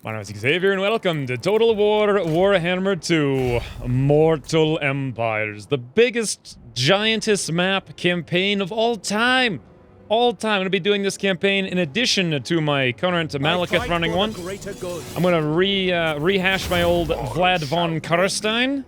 My name is Xavier and welcome to Total War Warhammer 2 Mortal Empires, the biggest, giantest map campaign of all time. I'm going to be doing this campaign in addition to my current Malekith running one. I'm going to rehash my old Vlad von Carstein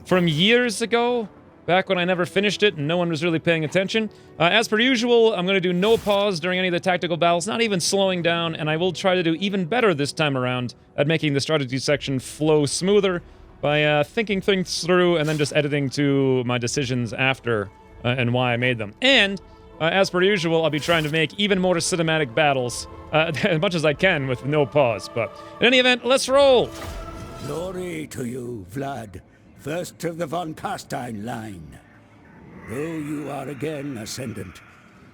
from years ago, back when I never finished it and no one was really paying attention. As per usual, I'm going to do no pause during any of the tactical battles, not even slowing down, and I will try to do even better this time around at making the strategy section flow smoother by thinking things through and then just editing to my decisions after and why I made them. And as per usual, I'll be trying to make even more cinematic battles as much as I can with no pause. But in any event, let's roll! Glory to you, Vlad, first of the von Carstein line. Though you are again ascendant,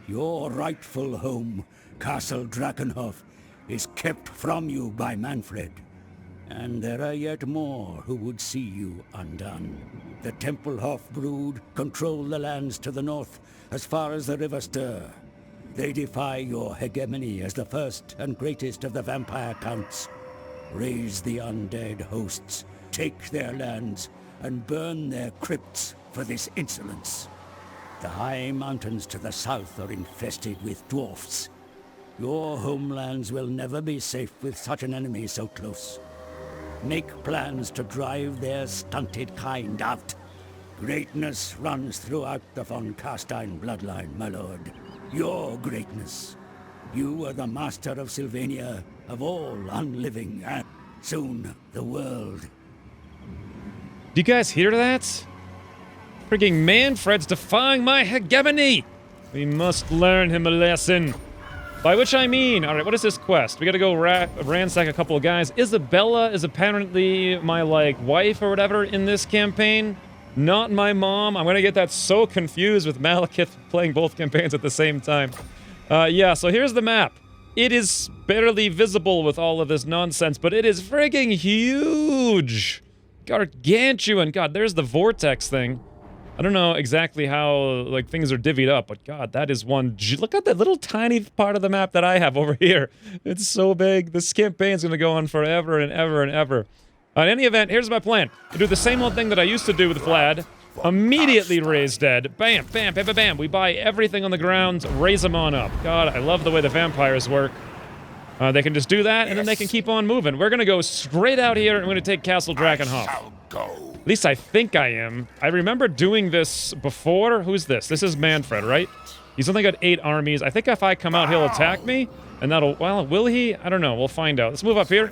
your rightful home, Castle Drakenhof, is kept from you by Manfred. And there are yet more who would see you undone. The Tempelhof brood control the lands to the north, as far as the River Ster. They defy your hegemony as the first and greatest of the vampire counts. Raise the undead hosts, take their lands, and burn their crypts for this insolence. The high mountains to the south are infested with dwarfs. Your homelands will never be safe with such an enemy so close. Make plans to drive their stunted kind out. Greatness runs throughout the von Carstein bloodline, my lord. Your greatness. You are the master of Sylvania, of all unliving, and soon the world. Do you guys hear that? Freaking Manfred's defying my hegemony! We must learn him a lesson. By which I mean, alright, what is this quest? We gotta go ransack a couple of guys. Isabella is apparently my, wife or whatever in this campaign. Not my mom. I'm gonna get that so confused with Malekith playing both campaigns at the same time. Yeah, so here's the map. It is barely visible with all of this nonsense, but it is frigging huge! Gargantuan! God, there's the vortex thing. I don't know exactly how, things are divvied up, but God, that is one... Look at that little tiny part of the map that I have over here. It's so big. This campaign's gonna go on forever and ever and ever. In any event, here's my plan. I do the same old thing that I used to do with Vlad. Immediately raise dead. Bam, bam, bam, bam, bam. We buy everything on the ground, raise them on up. God, I love the way the vampires work. They can just do that, and then they can keep on moving. We're gonna go straight out here, and we're gonna take Castle Drakenhof. At least I think I am. I remember doing this before. Who's this? This is Manfred, right? He's only got 8 armies. I think if I come out, he'll attack me, and that'll... Well, will he? I don't know. We'll find out. Let's move up here.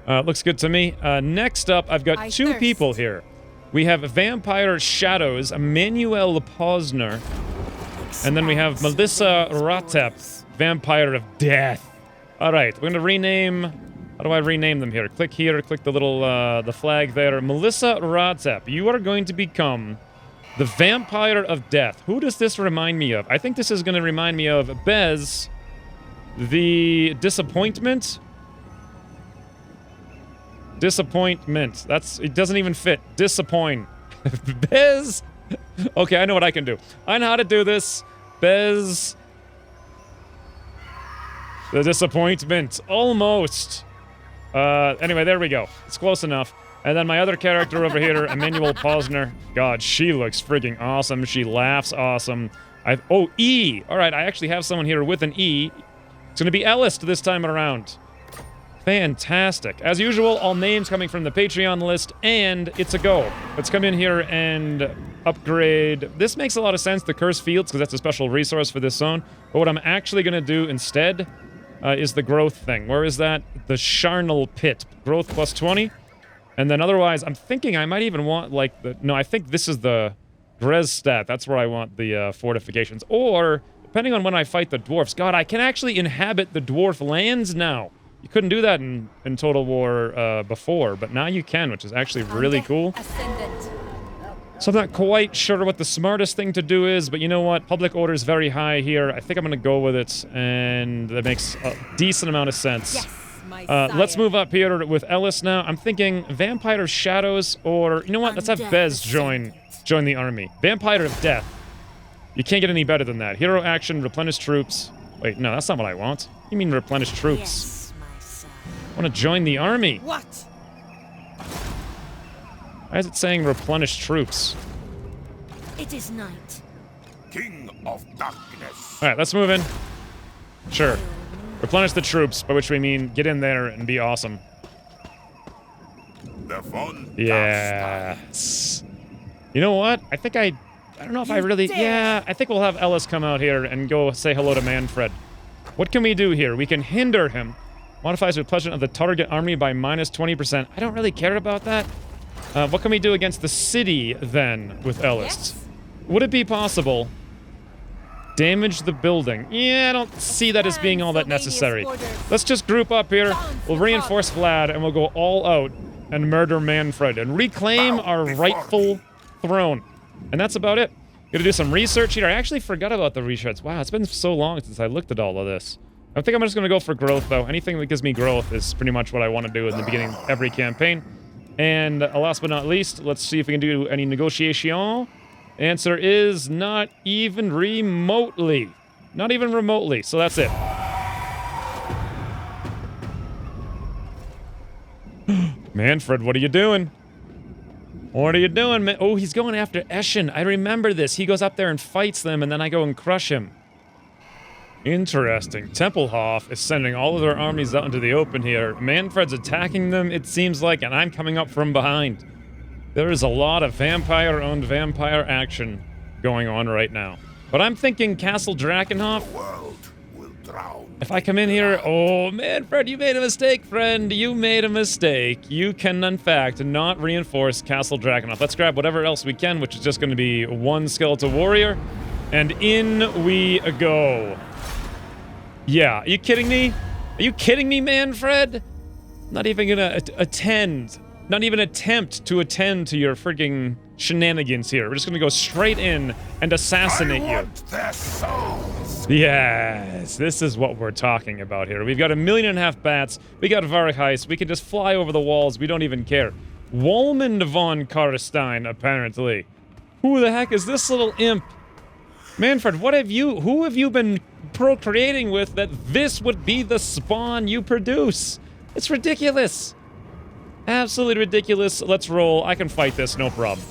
Looks good to me. Next up, I've got 2 people here. We have Vampire Shadows, Emmanuel Posner, and then we have Melissa Ratep, Vampire of Death. All right, we're going to rename... How do I rename them here? Click here, click the little, the flag there. Melissa Ratep, you are going to become the Vampire of Death. Who does this remind me of? I think this is going to remind me of Bez, the Disappointment. Disappointment. That's... It doesn't even fit. Disappoint. Bez. Okay, I know what I can do. I know how to do this. Bez. The Disappointment. Almost. Anyway, there we go. It's close enough. And then my other character over here, Emmanuel Posner. God, she looks frigging awesome. She laughs awesome. Oh, E. All right, I actually have someone here with an E. It's going to be Ellis this time around. Fantastic. As usual, all names coming from the Patreon list, and it's a go. Let's come in here and upgrade. This makes a lot of sense, the Curse Fields, because that's a special resource for this zone. But what I'm actually going to do instead is the growth thing. Where is that? The Charnel Pit. Growth plus 20. And then otherwise, I'm thinking I might even want, No, I think this is the Grez stat. That's where I want the fortifications. Or, depending on when I fight the dwarfs. God, I can actually inhabit the dwarf lands now. You couldn't do that in Total War before, but now you can, which is actually really cool. So I'm not quite sure what the smartest thing to do is, but you know what? Public order is very high here. I think I'm going to go with it, and that makes a decent amount of sense. Yes, let's move up here with Ellis now. I'm thinking Vampire Shadows, or... You know what? Let's have Bez join the army. Vampire of Death. You can't get any better than that. Hero action, replenish troops. Wait, no, that's not what I want. You mean replenish troops. want to join the army. What? Why is it saying replenish troops? It is night. King of Darkness. All right, let's move in. Sure. Replenish the troops, by which we mean get in there and be awesome. The Von Yes. You know what? I think I don't know if I really... Yeah, I think we'll have Ellis come out here and go say hello to Manfred. What can we do here? We can hinder him. Modifies the replenishment of the target army by minus 20%. I don't really care about that. What can we do against the city, then, with Ellis? Yes. Would it be possible... Damage the building. Yeah, I don't see that as being all that necessary. Let's just group up here. We'll reinforce Vlad, and we'll go all out and murder Manfred and reclaim our rightful throne. And that's about it. Gonna do some research here. I actually forgot about the reshards. Wow, it's been so long since I looked at all of this. I think I'm just gonna go for growth, though. Anything that gives me growth is pretty much what I want to do in the beginning of every campaign. And last but not least, let's see if we can do any negotiation. Answer is not even remotely. Not even remotely, so that's it. Manfred, what are you doing? What are you doing, man? Oh, he's going after Eschen. I remember this. He goes up there and fights them, and then I go and crush him. Interesting. Tempelhof is sending all of their armies out into the open here. Manfred's attacking them, it seems like, and I'm coming up from behind. There is a lot of vampire-owned vampire action going on right now. But I'm thinking Castle Drakenhof. world will drown. If I come in here... Oh, Manfred, you made a mistake, friend. You made a mistake. You can, in fact, not reinforce Castle Drakenhof. Let's grab whatever else we can, which is just going to be one skeletal warrior. And in we go. Yeah, are you kidding me? Are you kidding me, Manfred? Not even gonna attend. Not even attempt to attend to your frigging shenanigans here. We're just gonna go straight in and assassinate I you. want their souls. Yes, this is what we're talking about here. We've got 1.5 million bats. We got Varheis. We can just fly over the walls. We don't even care. Warhammer von Carstein, apparently. Who the heck is this little imp? Manfred, who have you been procreating with that this would be the spawn you produce? It's ridiculous. Absolutely ridiculous. Let's roll. I can fight this, no problem.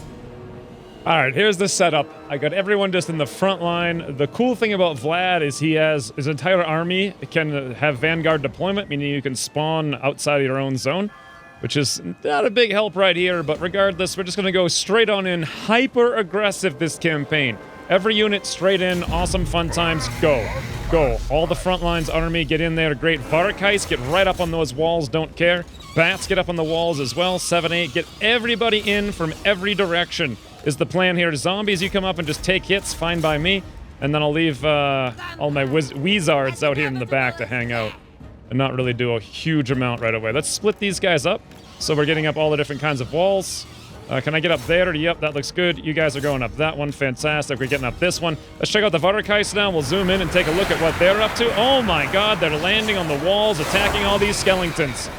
Alright, here's the setup. I got everyone just in the front line. The cool thing about Vlad is he has his entire army can have Vanguard deployment, meaning you can spawn outside of your own zone, which is not a big help right here, but regardless, we're just going to go straight on in, hyper-aggressive this campaign. Every unit straight in, awesome fun times, go. Go. All the front lines army, get in there, great. Varkheis, get right up on those walls, don't care. Bats, get up on the walls as well, 7-8, get everybody in from every direction is the plan here. Zombies, you come up and just take hits, fine by me. And then I'll leave all my wizards out here in the back to hang out and not really do a huge amount right away. Let's split these guys up. So we're getting up all the different kinds of walls. Can I get up there? Yep, that looks good. You guys are going up that one. Fantastic. We're getting up this one. Let's check out the Varkheis now. We'll zoom in and take a look at what they're up to. Oh my god, they're landing on the walls, attacking all these skeletons.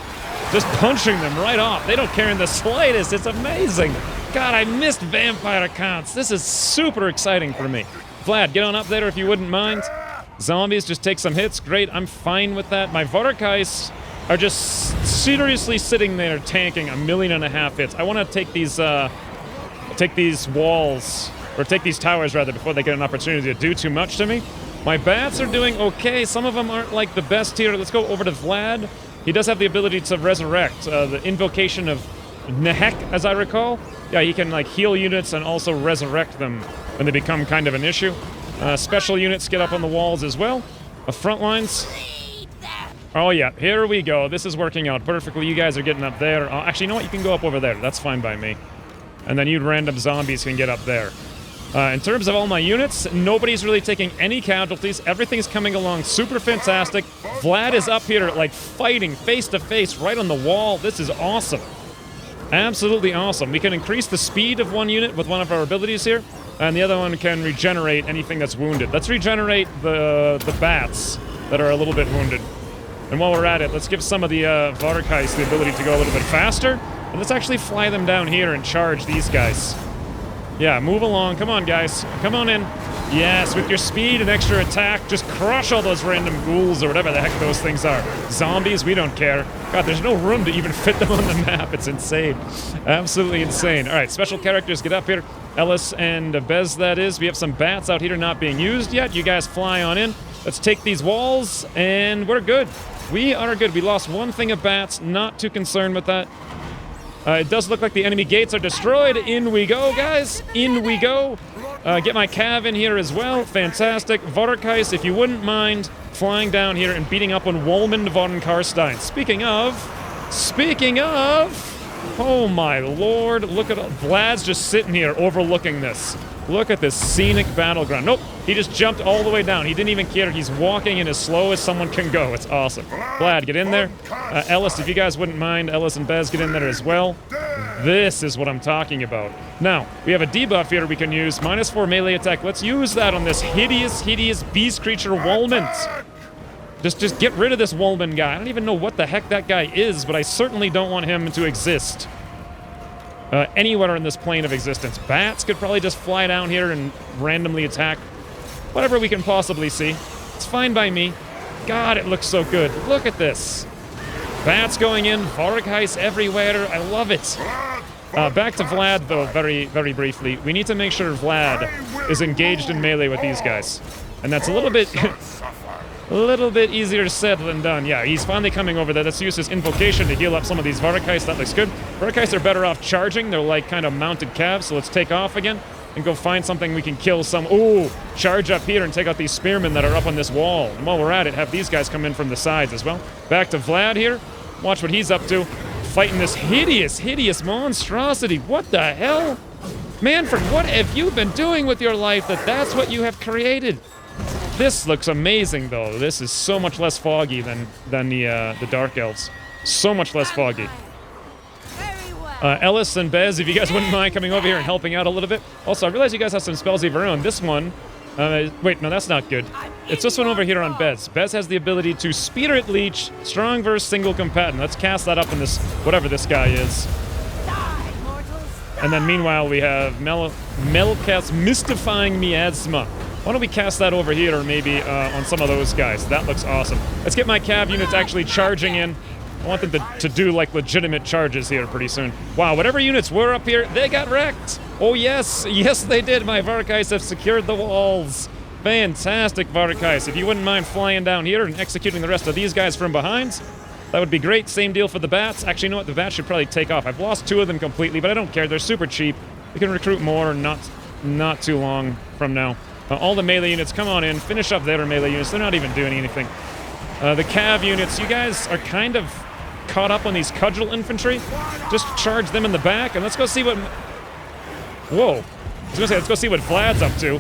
Just punching them right off. They don't care in the slightest. It's amazing. God, I missed vampire accounts. This is super exciting for me. Vlad, get on up there if you wouldn't mind. Zombies, just take some hits. Great, I'm fine with that. My Varkheis are just seriously sitting there tanking 1.5 million hits. I want to take these walls, or take these towers rather, before they get an opportunity to do too much to me. My bats are doing okay. Some of them aren't like the best here. Let's go over to Vlad. He does have the ability to resurrect. The invocation of Nehek, as I recall. Yeah, he can like heal units and also resurrect them when they become kind of an issue. Special units get up on the walls as well. Front lines. Oh yeah, here we go. This is working out perfectly. You guys are getting up there. Actually, you know what? You can go up over there. That's fine by me. And then you random zombies can get up there. In terms of all my units, nobody's really taking any casualties. Everything's coming along super fantastic. Vlad is up here, like, fighting face to face right on the wall. This is awesome. Absolutely awesome. We can increase the speed of one unit with one of our abilities here, and the other one can regenerate anything that's wounded. Let's regenerate the bats that are a little bit wounded. And while we're at it, let's give some of the Varkheis the ability to go a little bit faster. And let's actually fly them down here and charge these guys. Yeah, move along. Come on, guys. Come on in. Yes, with your speed and extra attack, just crush all those random ghouls or whatever the heck those things are. Zombies, we don't care. God, there's no room to even fit them on the map. It's insane. Absolutely insane. All right, special characters, get up here. Ellis and Bez, that is. We have some bats out here not being used yet. You guys fly on in. Let's take these walls, and we're good. We are good. We lost one thing of bats. Not too concerned with that. It does look like the enemy gates are destroyed. In we go, guys. In we go. Get my cav in here as well. Fantastic. Vorkais, if you wouldn't mind flying down here and beating up on Warhammer von Carstein. Speaking of, oh my lord, look at Vlad's just sitting here overlooking this. Look at this scenic battleground. Nope, he just jumped all the way down. He didn't even care. He's walking in as slow as someone can go. It's awesome. Vlad, get in there. Ellis, if you guys wouldn't mind, Ellis and Bez, get in there as well. This is what I'm talking about. Now, we have a debuff here we can use. -4 melee attack. Let's use that on this hideous beast creature Wolmant. Just get rid of this Wolman guy. I don't even know what the heck that guy is, but I certainly don't want him to exist anywhere in this plane of existence. Bats could probably just fly down here and randomly attack whatever we can possibly see. It's fine by me. God, it looks so good. Look at this. Bats going in, Vorkais everywhere. I love it. Back to Vlad, though, very, very briefly. We need to make sure Vlad is engaged in melee with these guys. And that's a little bit... a little bit easier said than done. Yeah, he's finally coming over there. Let's use his invocation to heal up some of these Vorkais. That looks good. Vorkais are better off charging. They're like kind of mounted calves, so let's take off again and go find something we can kill some... Ooh, charge up here and take out these spearmen that are up on this wall. And while we're at it, have these guys come in from the sides as well. Back to Vlad here. Watch what he's up to. Fighting this hideous monstrosity. What the hell? Manfred, what have you been doing with your life that's what you have created? This looks amazing, though. This is so much less foggy than the Dark Elves. So much less foggy. Ellis and Bez, if you guys wouldn't mind coming over here and helping out a little bit. Also, I realize you guys have some spells of your own. This one... wait, no, that's not good. It's this one over here on Bez. Bez has the ability to Spirit Leech, Strong versus Single Combatant. Let's cast that up in this... whatever this guy is. And then meanwhile, we have Melcast Mystifying Miasma. Why don't we cast that over here, or maybe on some of those guys? That looks awesome. Let's get my cav units actually charging in. I want them to do, like, legitimate charges here pretty soon. Wow, whatever units were up here, they got wrecked. Oh, yes. Yes, they did. My Vorkais have secured the walls. Fantastic, Vorkais. If you wouldn't mind flying down here and executing the rest of these guys from behind, that would be great. Same deal for the bats. Actually, you know what? The bats should probably take off. I've lost 2 of them completely, but I don't care. They're super cheap. We can recruit more not too long from now. All the melee units, come on in. Finish up their melee units. They're not even doing anything. The cav units, you guys are kind of caught up on these cudgel infantry. Just charge them in the back, and let's go see what... Whoa. I was gonna say, let's go see what Vlad's up to.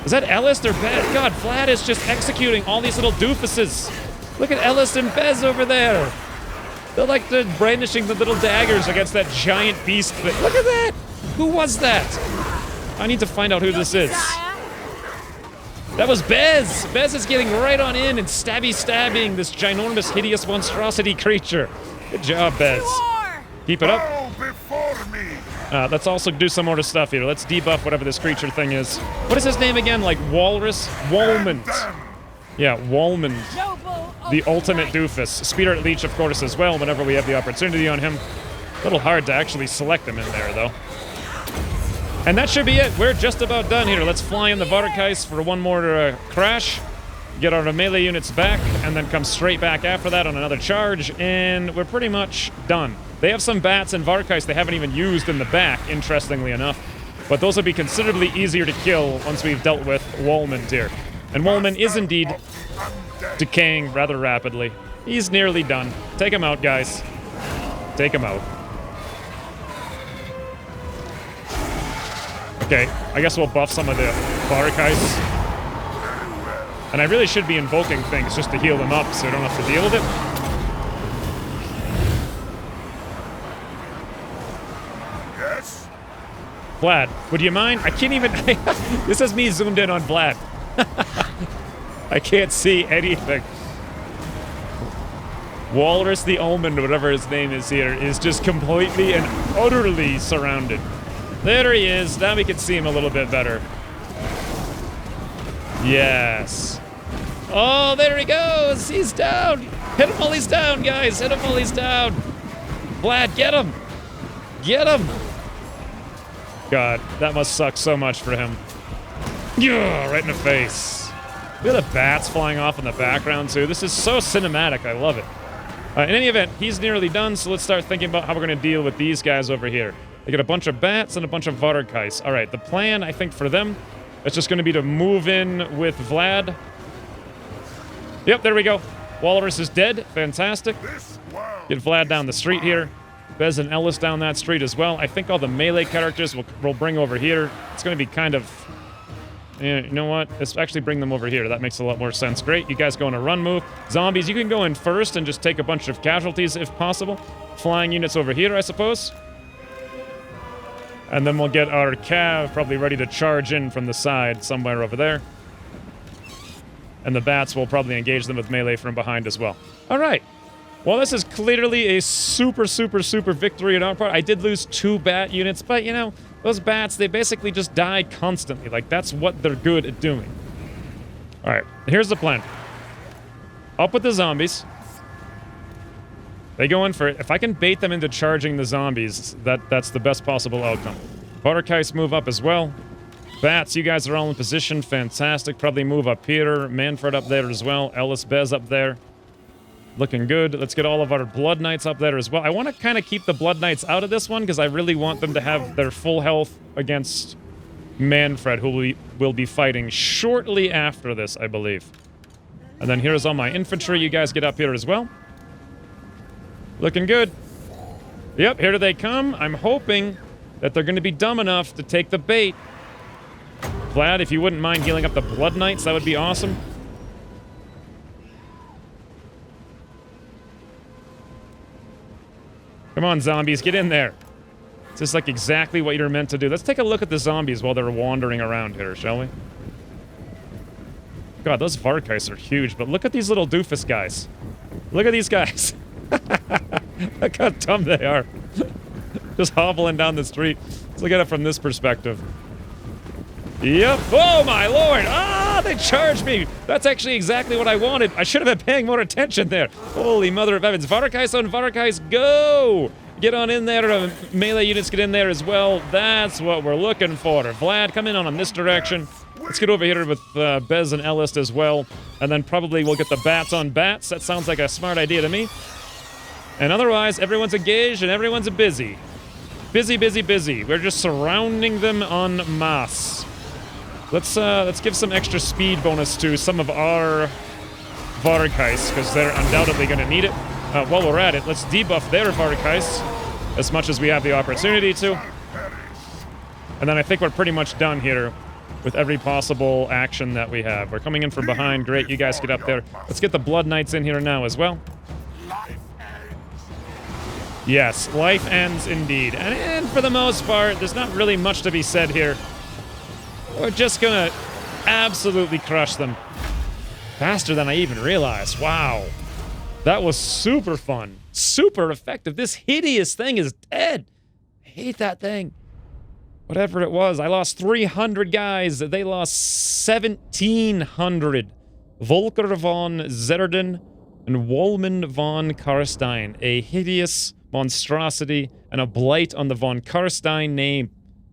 Is that Ellis or Bez? God, Vlad is just executing all these little doofuses. Look at Ellis and Bez over there. They're brandishing the little daggers against that giant beast thing. Look at that! Who was that? I need to find out who this is. That was Bez! Bez is getting right on in and stabbing this ginormous, hideous monstrosity creature. Good job, Bez. Keep it up. Let's also do some more stuff here. Let's debuff whatever this creature thing is. What is his name again? Like Walrus? Wolmant. Yeah, Wolmant. The ultimate doofus. Spirit Leech, of course, as well, whenever we have the opportunity on him. A little hard to actually select him in there, though. And that should be it. We're just about done here. Let's fly in the Vorkais for one more crash. Get our melee units back, and then come straight back after that on another charge, and we're pretty much done. They have some bats and Vorkais they haven't even used in the back, interestingly enough. But those will be considerably easier to kill once we've dealt with Wolman here. And Wolman is indeed decaying rather rapidly. He's nearly done. Take him out, guys. Take him out. Okay, I guess we'll buff some of the Vorkais. And I really should be invoking things just to heal them up so I don't have to deal with it. Yes? Vlad, would you mind? I can't even... This is me zoomed in on Vlad. I can't see anything. Walrus the Almond, whatever his name is here, is just completely and utterly surrounded. There he is. Now we can see him a little bit better. Yes. Oh, there he goes. He's down. Hit him while he's down, guys. Hit him while he's down. Vlad, get him. Get him. God, that must suck so much for him. Yeah, right in the face. Look at the bats flying off in the background, too. This is so cinematic. I love it. In any event, he's nearly done, so let's start thinking about how we're going to deal with these guys over here. They got a bunch of bats and a bunch of Varkais. All right, the plan, I think, for them, it's just going to be to move in with Vlad. Yep, there we go. Walrus is dead. Fantastic. Get Vlad down the street here. Bez and Ellis down that street as well. I think all the melee characters we'll bring over here. It's going to be kind of... you know what? Let's actually bring them over here. That makes a lot more sense. Great. You guys go on a run move. Zombies, you can go in first and just take a bunch of casualties if possible. Flying units over here, I suppose. And then we'll get our cav probably ready to charge in from the side somewhere over there. And the bats will probably engage them with melee from behind as well. All right. Well, this is clearly a super, super, super victory on our part. I did lose 2 bat units, but, you know, those bats, they basically just die constantly. Like, that's what they're good at doing. All right. Here's the plan. Up with the zombies. They go in for it. If I can bait them into charging the zombies, that's the best possible outcome. Varkais move up as well. Bats, you guys are all in position. Fantastic. Probably move up here. Manfred up there as well. Ellis Bez up there. Looking good. Let's get all of our Blood Knights up there as well. I want to kind of keep the Blood Knights out of this one because I really want them to have their full health against Manfred, who we will be fighting shortly after this, I believe. And then here's all my infantry. You guys get up here as well. Looking good. Yep, here they come. I'm hoping that they're going to be dumb enough to take the bait. Vlad, if you wouldn't mind healing up the Blood Knights, that would be awesome. Come on, zombies, get in there. This is like exactly what you're meant to do. Let's take a look at the zombies while they're wandering around here, shall we? God, those Varkais are huge, but look at these little doofus guys. Look at these guys. Look how dumb they are. Just hobbling down the street. Let's look at it from this perspective. Yep. Oh, my lord. Ah, they charged me. That's actually exactly what I wanted. I should have been paying more attention there. Holy mother of heavens. Varkais on Varkais, go. Get on in there. Melee units get in there as well. That's what we're looking for. Vlad, come in on this direction. Let's get over here with Bez and Ellis as well. And then probably we'll get the bats on bats. That sounds like a smart idea to me. And otherwise, everyone's engaged and everyone's busy. Busy, busy, busy. We're just surrounding them en masse. Let's give some extra speed bonus to some of our Varkais, because they're undoubtedly going to need it. While we're at it, let's debuff their Varkais as much as we have the opportunity to. And then I think we're pretty much done here with every possible action that we have. We're coming in from behind. Great, you guys get up there. Let's get the Blood Knights in here now as well. Yes, life ends indeed. And for the most part, there's not really much to be said here. We're just gonna absolutely crush them. Faster than I even realized. Wow. That was super fun. Super effective. This hideous thing is dead. I hate that thing. Whatever it was. I lost 300 guys. They lost 1,700. Volker von Zerden and Wolman von Carstein. A hideous monstrosity and a blight on the von Carstein name.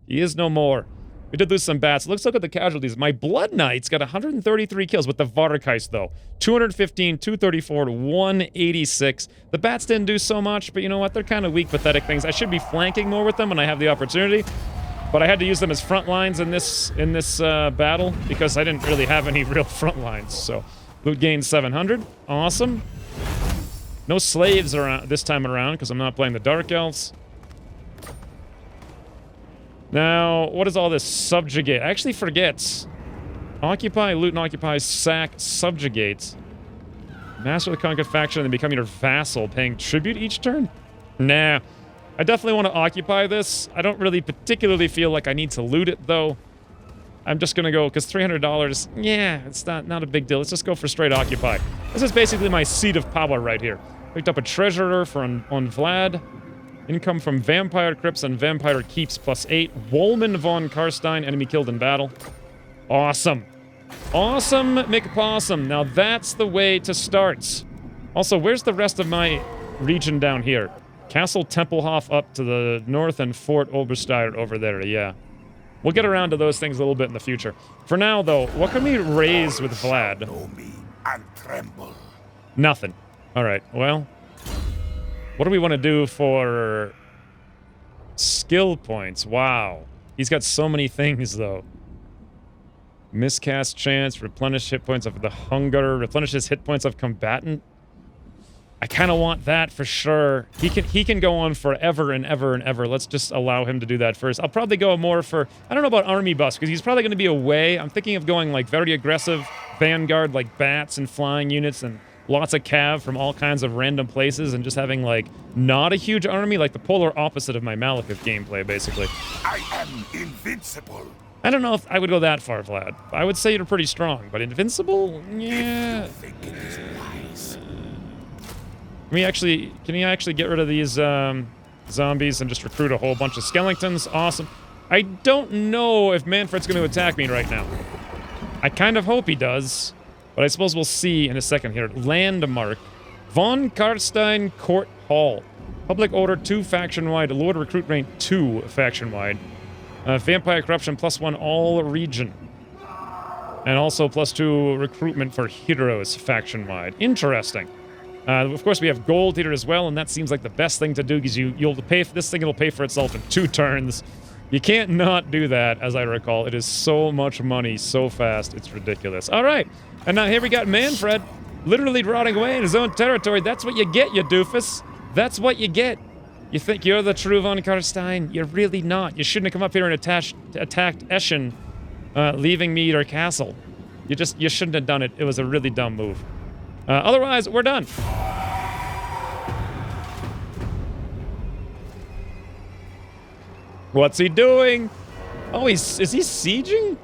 He is no more. We did lose some bats. Let's look at the casualties. My Blood Knights got 133 kills with the Varkais, though. 215, 234, 186. The bats didn't do so much, but you know what? They're kind of weak, pathetic things. I should be flanking more with them when I have the opportunity, but I had to use them as front lines in this battle because I didn't really have any real front lines. So, loot gain 700. Awesome. No slaves around this time around because I'm not playing the Dark Elves. Now, what is all this? Subjugate. I actually forget. Occupy, loot, and occupy, sack, subjugate. Master the conquered faction and then become your vassal, paying tribute each turn? Nah. I definitely want to occupy this. I don't really particularly feel like I need to loot it, though. I'm just going to go, because $300, yeah, it's not a big deal. Let's just go for straight occupy. This is basically my seat of power right here. Picked up a treasurer on Vlad. Income from Vampire Crypts and Vampire Keeps +8. Wolman von Carstein, enemy killed in battle. Awesome. Awesome McPossum. Now that's the way to start. Also, where's the rest of my region down here? Castle Tempelhof up to the north and Fort Oberstein over there, yeah. We'll get around to those things a little bit in the future. For now, though, what can we raise with Vlad? Know me and tremble. Nothing. All right, well, what do we want to do for skill points? Wow. He's got so many things, though. Miscast chance, replenish hit points of the hunger, replenishes hit points of combatant. I kind of want that for sure. He can go on forever and ever and ever. Let's just allow him to do that first. I'll probably go more for, I don't know about army buffs, because he's probably going to be away. I'm thinking of going like very aggressive vanguard, like bats and flying units and lots of cav from all kinds of random places, and just having like not a huge army, like the polar opposite of my Malekith gameplay, basically. I am invincible. I don't know if I would go that far, Vlad. I would say you're pretty strong, but invincible? Yeah. Think it is wise. Can you actually get rid of these zombies and just recruit a whole bunch of skeletons? Awesome. I don't know if Manfred's going to attack me right now. I kind of hope he does, but I suppose we'll see in a second here. Landmark. Von Carstein Court Hall. Public Order 2 faction-wide. Lord Recruit Rank 2 faction-wide. Vampire Corruption +1 all region. And also +2 recruitment for heroes faction-wide. Interesting. Of course, we have gold here as well, and that seems like the best thing to do, because you'll pay for this thing. It'll pay for itself in 2 turns. You can't not do that, as I recall. It is so much money so fast. It's ridiculous. All right, and now here we got Manfred, literally rotting away in his own territory. That's what you get, you doofus. That's what you get. You think you're the true Von Carstein? You're really not. You shouldn't have come up here and attacked Eschen, leaving me your castle. You shouldn't have done it. It was a really dumb move. Otherwise, we're done. What's he doing? Oh, is he sieging?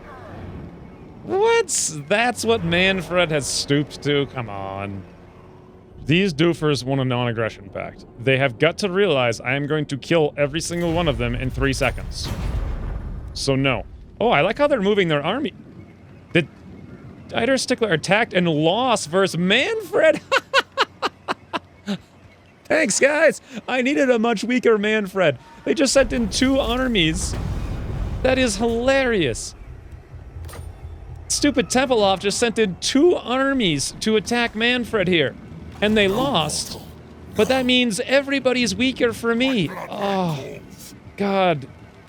What? That's what Manfred has stooped to? Come on. These doofers want a non-aggression pact. They have got to realize I am going to kill every single one of them in 3 seconds. So no. Oh, I like how they're moving their army. Dieter Stickler attacked and lost versus Manfred. Thanks, guys. I needed a much weaker Manfred. They just sent in 2 armies. That is hilarious. Stupid Tempelhof just sent in 2 armies to attack Manfred here. And they lost. But that means everybody's weaker for me. Oh, God.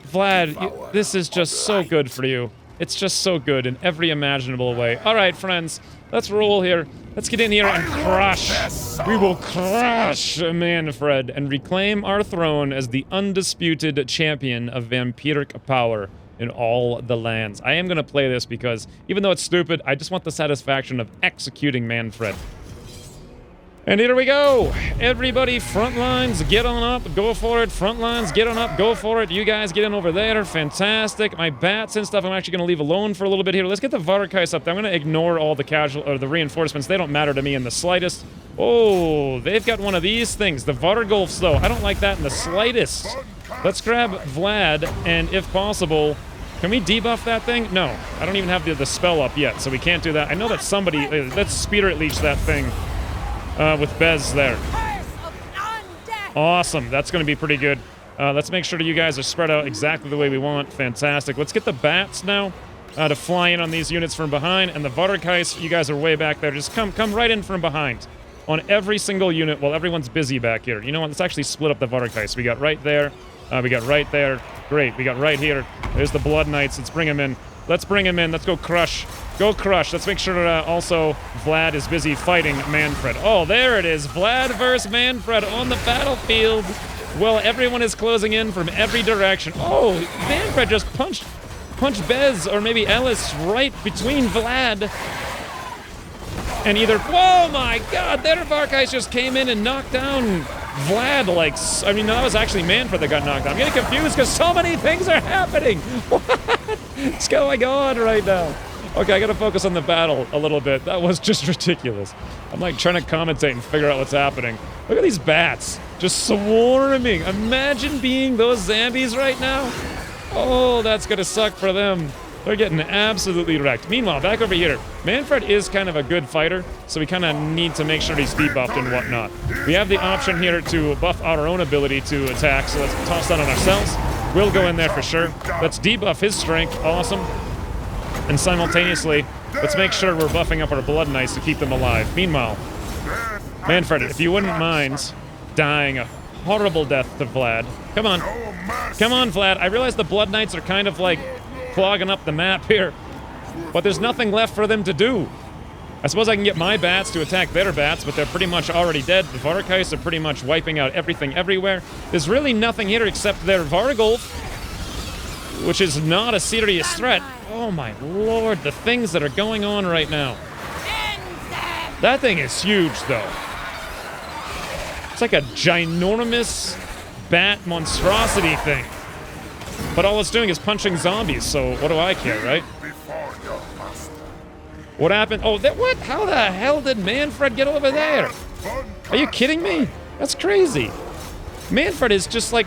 Vlad, this is just so good for you. It's just so good in every imaginable way. All right, friends, let's roll here. Let's get in here and crush. We will crush Manfred and reclaim our throne as the undisputed champion of vampiric power in all the lands. I am going to play this because, even though it's stupid, I just want the satisfaction of executing Manfred. And here we go. Everybody, front lines, get on up, go for it. Front lines, get on up, go for it. You guys get in over there. Fantastic. My bats and stuff I'm actually going to leave alone for a little bit here. Let's get the Varkais up there. I'm going to ignore all the reinforcements. They don't matter to me in the slightest. Oh, they've got one of these things. The Vargolfs, though. I don't like that in the slightest. Let's grab Vlad, and if possible, can we debuff that thing? No, I don't even have the spell up yet, so we can't do that. I know that somebody... let's Spirit Leech that thing. With Bez there. Awesome. That's going to be pretty good. Let's make sure that you guys are spread out exactly the way we want. Fantastic. Let's get the bats now to fly in on these units from behind. And the Varkais, you guys are way back there. Just come right in from behind on every single unit while everyone's busy back here. You know what? Let's actually split up the Varkais. We got right there. We got right there. Great. We got right here. There's the Blood Knights. Let's bring them in. Let's bring him in. Let's go crush. Go crush. Let's make sure also Vlad is busy fighting Manfred. Oh, there it is. Vlad versus Manfred on the battlefield. Well, everyone is closing in from every direction. Oh, Manfred just punched Bez or maybe Ellis right between Vlad and either... Whoa, my God. Their Varkais just came in and knocked down Vlad like... I mean, no, that was actually Manfred that got knocked down. I'm getting confused because so many things are happening. What's going on right now? Okay, I gotta focus on the battle a little bit. That was just ridiculous. I'm like trying to commentate and figure out what's happening. Look at these bats just swarming. Imagine being those zombies right now. Oh, that's gonna suck for them. They're getting absolutely wrecked. Meanwhile, back over here, Manfred is kind of a good fighter, so we kind of need to make sure he's debuffed and whatnot. We have the option here to buff our own ability to attack, so let's toss that on ourselves. We'll go in there for sure. Let's debuff his strength. Awesome. And simultaneously, let's make sure we're buffing up our Blood Knights to keep them alive. Meanwhile, Manfred, if you wouldn't mind dying a horrible death to Vlad. Come on. Come on, Vlad. I realize the Blood Knights are kind of like clogging up the map here, but there's nothing left for them to do. I suppose I can get my bats to attack their bats, but they're pretty much already dead. The Varkais are pretty much wiping out everything everywhere. There's really nothing here except their Vargolf, which is not a serious threat. Oh my lord, the things that are going on right now. That thing is huge, though. It's like a ginormous bat monstrosity thing. But all it's doing is punching zombies, so what do I care, right? What happened? Oh, what? How the hell did Manfred get over there? Are you kidding me? That's crazy. Manfred is just like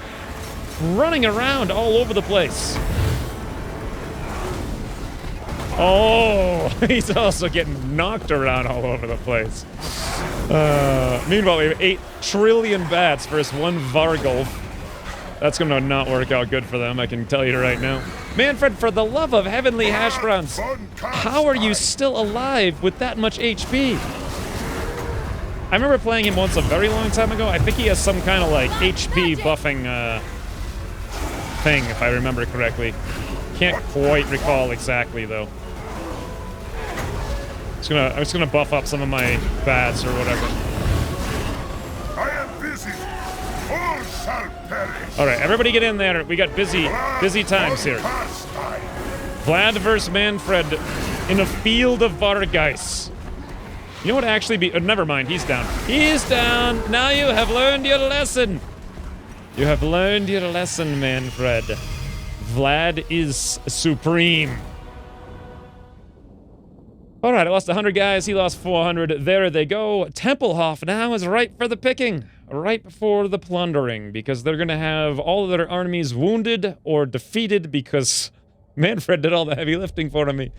running around all over the place. Oh, he's also getting knocked around all over the place. Meanwhile, we have 8 trillion bats versus 1 Vargolf. That's going to not work out good for them, I can tell you right now. Manfred, for the love of heavenly hash browns, how are you still alive with that much HP? I remember playing him once a very long time ago. I think he has some kind of like HP buffing thing, if I remember correctly. Can't quite recall exactly, though. I'm just gonna buff up some of my bats or whatever. I am busy. All shall perish. All right, everybody get in there. We got busy times here. Vlad versus Manfred in a field of Vargais. You know what actually be... never mind, he's down. He's down! Now you have learned your lesson! You have learned your lesson, Manfred. Vlad is supreme. Alright, I lost 100 guys, he lost 400. There they go. Templehof now is ripe for the picking. Ripe for the plundering, because they're gonna have all of their armies wounded or defeated because Manfred did all the heavy lifting for me.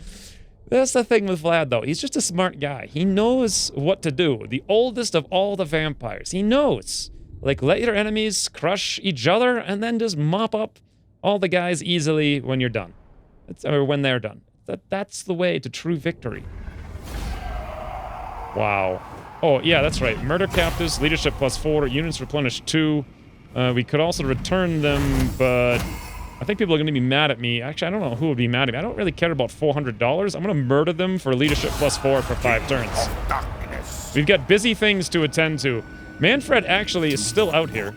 That's the thing with Vlad, though. He's just a smart guy. He knows what to do. The oldest of all the vampires. He knows. Like, let your enemies crush each other and then just mop up all the guys easily when you're done. Or when they're done. That's the way to true victory. Wow. Oh, yeah, that's right. Murder captives, leadership +4, units replenish 2. We could also return them, but I think people are going to be mad at me. Actually, I don't know who would be mad at me. I don't really care about $400. I'm going to murder them for leadership +4 for 5 turns. We've got busy things to attend to. Manfred actually is still out here.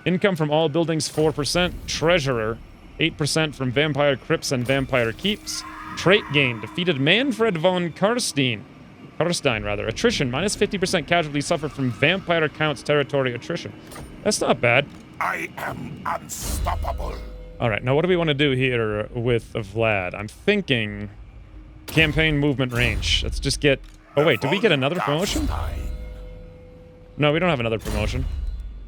Income from all buildings, 4%. Treasurer, 8% from vampire crypts and vampire keeps. Trait gain, defeated Manfred von Carstein. Carstein, rather. Attrition, minus 50% casualty suffered from vampire counts territory attrition. That's not bad. I am unstoppable. Alright, now what do we want to do here with Vlad? I'm thinking campaign movement range. Let's just get... Oh wait, did we get another promotion? No, we don't have another promotion.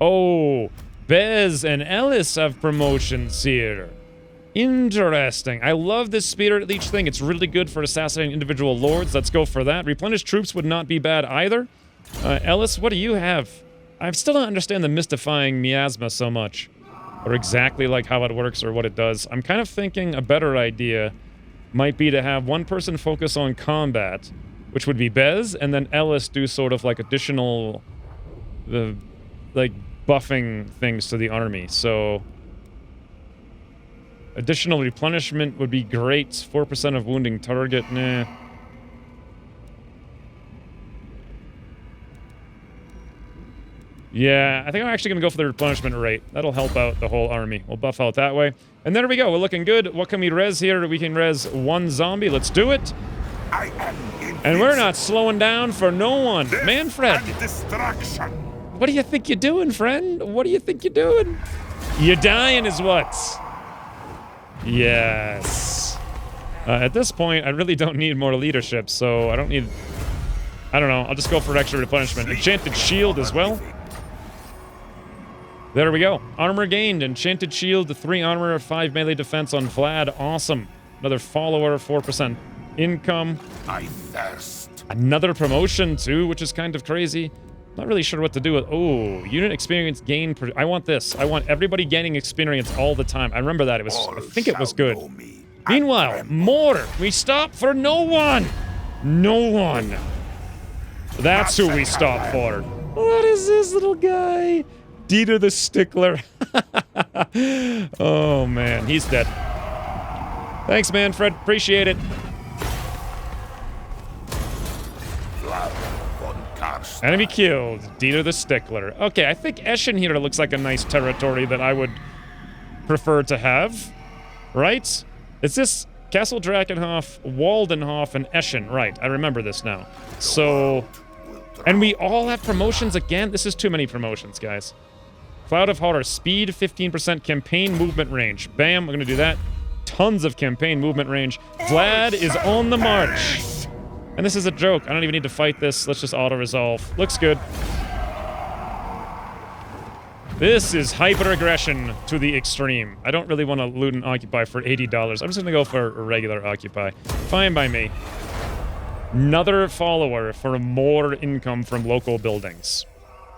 Oh, Bez and Ellis have promotions here. Interesting. I love this Spirit Leech thing. It's really good for assassinating individual lords. Let's go for that. Replenish troops would not be bad either. Ellis, what do you have? I still don't understand the mystifying miasma so much. Or exactly like how it works or what it does. I'm kind of thinking a better idea might be to have one person focus on combat, which would be Bez, and then Ellis do sort of like additional... like buffing things to the army. So additional replenishment would be great. 4% of wounding target. Nah. Yeah, I think I'm actually going to go for the replenishment rate. That'll help out the whole army. We'll buff out that way. And there we go. We're looking good. What can we res here? We can res 1 zombie. Let's do it. I am and we're not slowing down for no one. Manfred. Distraction. What do you think you're doing, friend? What do you think you're doing? You're dying is what? Yes. At this point, I really don't need more leadership, so I don't need... I don't know. I'll just go for extra replenishment. Enchanted shield as well. There we go. Armor gained. Enchanted shield, 3 armor, 5 melee defense on Vlad. Awesome. Another follower, 4% income. I thirst. Another promotion, too, which is kind of crazy. Not really sure what to do with... Oh, unit experience gain... I want this. I want everybody gaining experience all the time. I remember that. It was... I think it was good. Meanwhile, more. We stop for no one. No one. That's who we stop for. What is this little guy? Dieter the Stickler. Oh, man. He's dead. Thanks, man, Fred. Appreciate it. Vlad von Carstein. Enemy killed. Dieter the Stickler. Okay, I think Eschen here looks like a nice territory that I would prefer to have. Right? Is this Castle Drakenhof, Waldenhof, and Eschen? Right, I remember this now. So... And we all have promotions again? This is too many promotions, guys. Cloud of Horror. Speed, 15% campaign movement range. Bam, we're gonna do that. Tons of campaign movement range. Vlad is on the march. And this is a joke. I don't even need to fight this. Let's just auto-resolve. Looks good. This is hyper-aggression to the extreme. I don't really want to loot and occupy for $80. I'm just gonna go for a regular occupy. Fine by me. Another follower for more income from local buildings.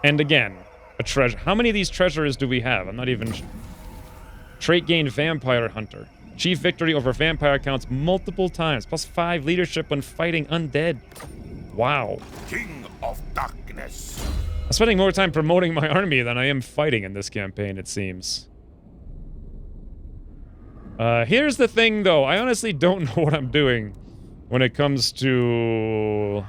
And again, a treasure. How many of these treasures do we have? I'm not even... Trait gain Vampire Hunter. Achieve victory over vampire counts multiple times. +5 leadership when fighting undead. Wow. King of Darkness. I'm spending more time promoting my army than I am fighting in this campaign, it seems. Here's the thing, though. I honestly don't know what I'm doing when it comes to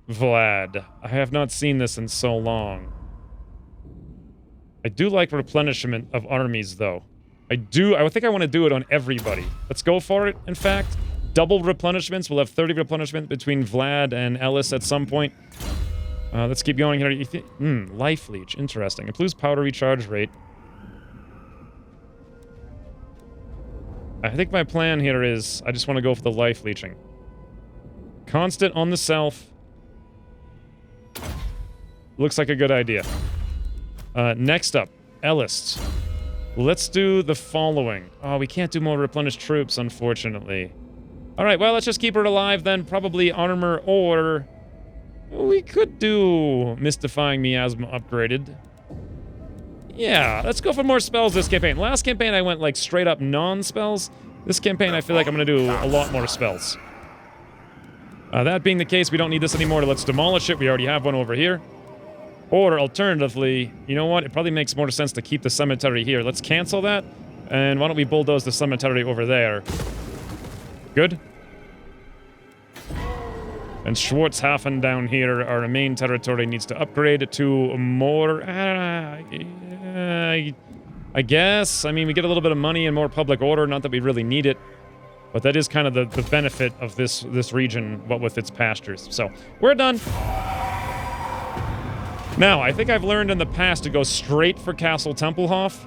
Vlad. I have not seen this in so long. I do like replenishment of armies, though. I think I want to do it on everybody. Let's go for it, in fact. Double replenishments. We'll have 30 replenishment between Vlad and Ellis at some point. Let's keep going here. Life Leech. Interesting. Improves powder recharge rate. I think my plan here is I just want to go for the life leeching. Constant on the self. Looks like a good idea. Next up, Ellis. Let's do the following. Oh, we can't do more replenished troops, unfortunately. Alright, well, let's just keep her alive then. Probably armor or... We could do Mystifying Miasma upgraded. Yeah, let's go for more spells this campaign. Last campaign I went like straight up non-spells. This campaign I feel like I'm going to do a lot more spells. That being the case, we don't need this anymore. Let's demolish it. We already have one over here. Or alternatively, you know what? It probably makes more sense to keep the cemetery here. Let's cancel that. And why don't we bulldoze the cemetery over there? Good. And Schwarzhafen down here, our main territory, needs to upgrade to more... I guess. I mean, we get a little bit of money and more public order, not that we really need it. But that is kind of the benefit of this region, what with its pastures. So, we're done. Now, I think I've learned in the past to go straight for Castle Tempelhof.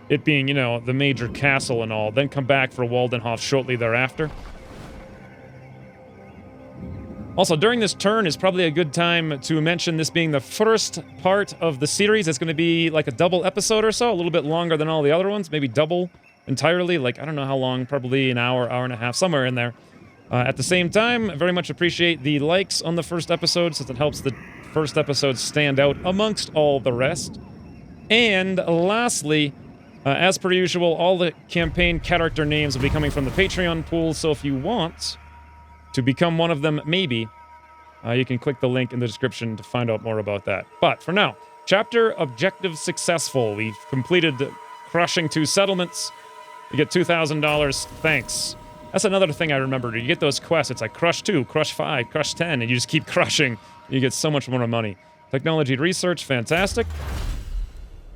It being, you know, the major castle and all. Then come back for Waldenhof shortly thereafter. Also, during this turn is probably a good time to mention this being the first part of the series. It's going to be like a double episode or so, a little bit longer than all the other ones, maybe double entirely. Like, I don't know how long, probably an hour, hour and a half, somewhere in there. At the same time, I very much appreciate the likes on the first episode, since it helps the first episode stand out amongst all the rest. And lastly, as per usual, all the campaign character names will be coming from the Patreon pool, so if you want to become one of them, maybe, you can click the link in the description to find out more about that. But for now, chapter objective successful. We've completed crushing 2 settlements. You get $2,000. Thanks. That's another thing I remembered. You get those quests. It's like crush 2, crush 5, crush 10, and you just keep crushing. You get so much more money. Technology research, fantastic.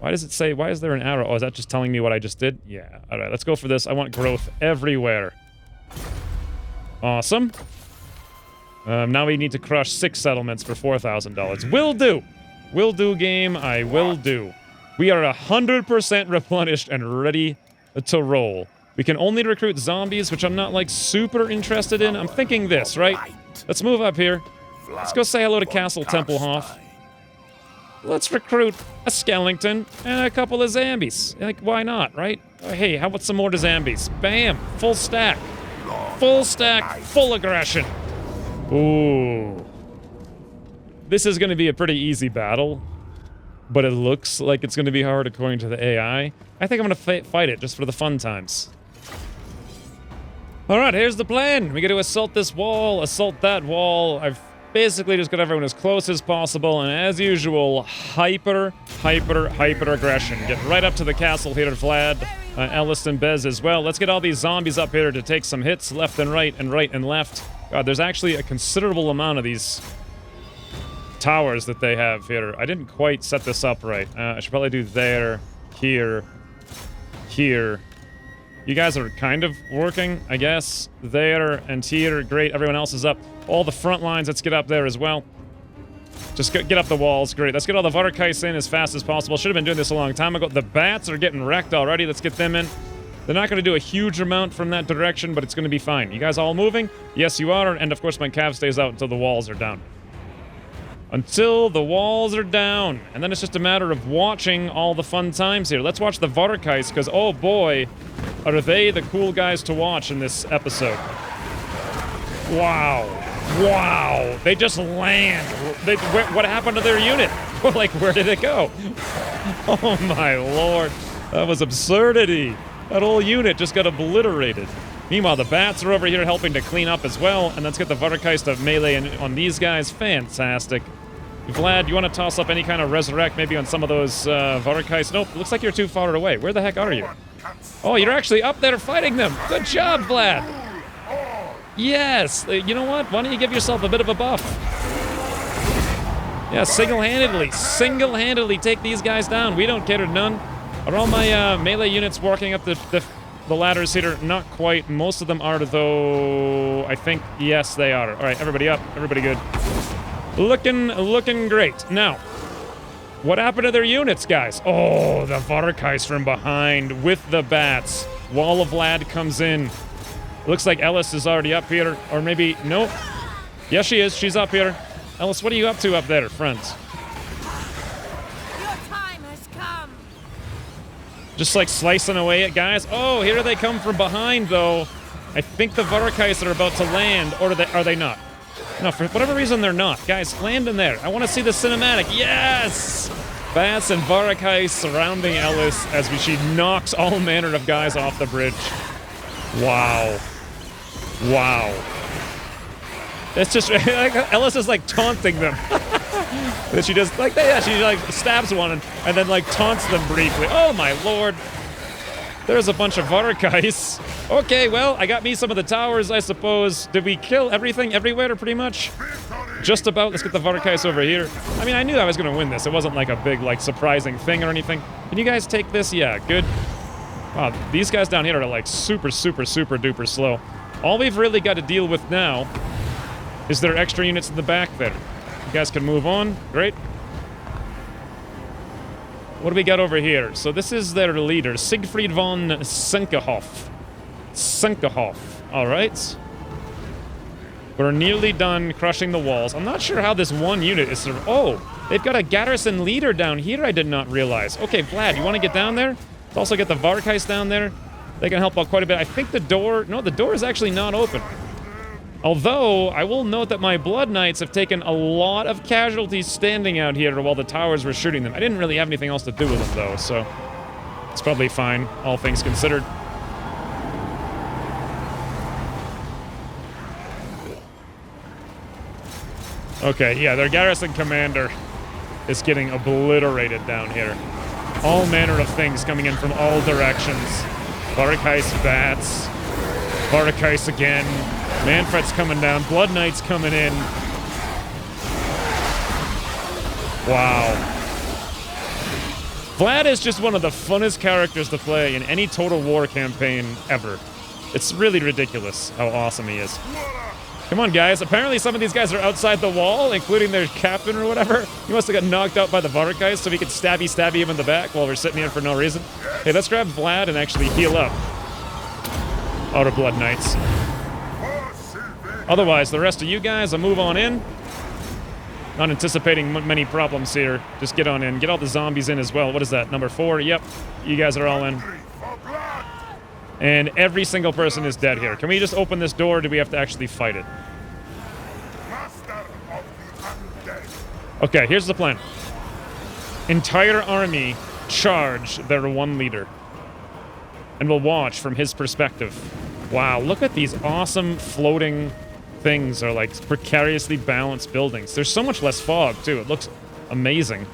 Why does it say, why is there an arrow? Oh, is that just telling me what I just did? Yeah. All right, let's go for this. I want growth everywhere. Awesome. Now we need to crush 6 settlements for $4,000. Will do. Will do, game. I will do. We are 100% replenished and ready to roll. We can only recruit zombies, which I'm not, like, super interested in. I'm thinking this, right? Let's move up here. Let's go say hello to Castle Templehof. Let's recruit a skeleton and a couple of zombies. Like, why not, right? Hey, how about some more to zombies? Bam! Full stack. Full stack, full aggression. Ooh. This is going to be a pretty easy battle, but it looks like it's going to be hard according to the AI. I think I'm going to fight it just for the fun times. All right, here's the plan. We got to assault this wall, assault that wall. I've basically just got everyone as close as possible, and as usual, hyper aggression. Get right up to the castle here, Vlad, Ellis and Bez as well. Let's get all these zombies up here to take some hits left and right and left. God, there's actually a considerable amount of these towers that they have here. I didn't quite set this up right. I should probably do there, here. You guys are kind of working, I guess. There and here. Great, everyone else is up. All the front lines, let's get up there as well. Just get up the walls. Great, let's get all the Varkais in as fast as possible. Should have been doing this a long time ago. The bats are getting wrecked already. Let's get them in. They're not going to do a huge amount from that direction, but it's going to be fine. You guys all moving? Yes, you are. And of course, my cav stays out until the walls are down. Until the walls are down. And then it's just a matter of watching all the fun times here. Let's watch the Varkais, because, oh boy, are they the cool guys to watch in this episode. Wow. Wow. They just land. What happened to their unit? Like, where did it go? Oh, my lord. That was absurdity. That whole unit just got obliterated. Meanwhile, the bats are over here helping to clean up as well. And let's get the Varkais to melee on these guys. Fantastic. Vlad, you want to toss up any kind of resurrect maybe on some of those Varkais? Nope, looks like you're too far away. Where the heck are you? Oh, you're actually up there fighting them. Good job, Vlad. Yes. You know what? Why don't you give yourself a bit of a buff? Yeah, single-handedly take these guys down. We don't care none. Are all my melee units working up the ladders here? Not quite. Most of them are, though. I think, yes, they are. All right, everybody up. Everybody good. Looking great. Now, what happened to their units, guys? Oh, the Varkais from behind with the bats. Wall of Vlad comes in. Looks like Ellis is already up here. Or maybe, nope. Yes, she is. She's up here. Ellis, what are you up to up there, friends? Your time has come. Just like slicing away at guys. Oh, here they come from behind, though. I think the Varkais are about to land, or are they not? No, for whatever reason, they're not. Guys, land in there. I want to see the cinematic. Yes! Bats and Varkais surrounding Ellis as she knocks all manner of guys off the bridge. Wow. Wow. It's just, Ellis is like taunting them. And she just, like, yeah, she like stabs one and then like taunts them briefly. Oh my lord. There's a bunch of Varkais. Okay, well, I got me some of the towers, I suppose. Did we kill everything everywhere, pretty much? Just about. Let's get the Varkais over here. I mean, I knew I was going to win this. It wasn't like a big, like, surprising thing or anything. Can you guys take this? Yeah, good. Wow, these guys down here are, like, super duper slow. All we've really got to deal with now is their extra units in the back there. You guys can move on. Great. What do we got over here? So this is their leader, Siegfried von Senkehoff. All right. We're nearly done crushing the walls. I'm not sure how this one unit is... Oh, they've got a garrison leader down here I did not realize. Okay, Vlad, you want to get down there? Let's also get the Varkais down there. They can help out quite a bit. I think the door... No, the door is actually not open. Although, I will note that my Blood Knights have taken a lot of casualties standing out here while the towers were shooting them. I didn't really have anything else to do with them, though, so... It's probably fine, all things considered. Okay, yeah, their garrison commander is getting obliterated down here. All manner of things coming in from all directions. Varkais bats. Varkais again. Manfred's coming down. Blood Knight's coming in. Wow. Vlad is just one of the funnest characters to play in any Total War campaign ever. It's really ridiculous how awesome he is. Come on, guys. Apparently some of these guys are outside the wall, including their captain or whatever. He must have got knocked out by the Varkais so we could stabby him in the back while we're sitting here for no reason. Hey, let's grab Vlad and actually heal up. Outer Blood Knights. Otherwise, the rest of you guys will move on in. Not anticipating many problems here. Just get on in. Get all the zombies in as well. What is that? Number 4? Yep. You guys are all in. And every single person is dead here. Can we just open this door, or do we have to actually fight it? Okay, here's the plan. Entire army charge their one leader. And we'll watch from his perspective. Wow, look at these awesome floating things, or like precariously balanced buildings. There's so much less fog, too. It looks amazing.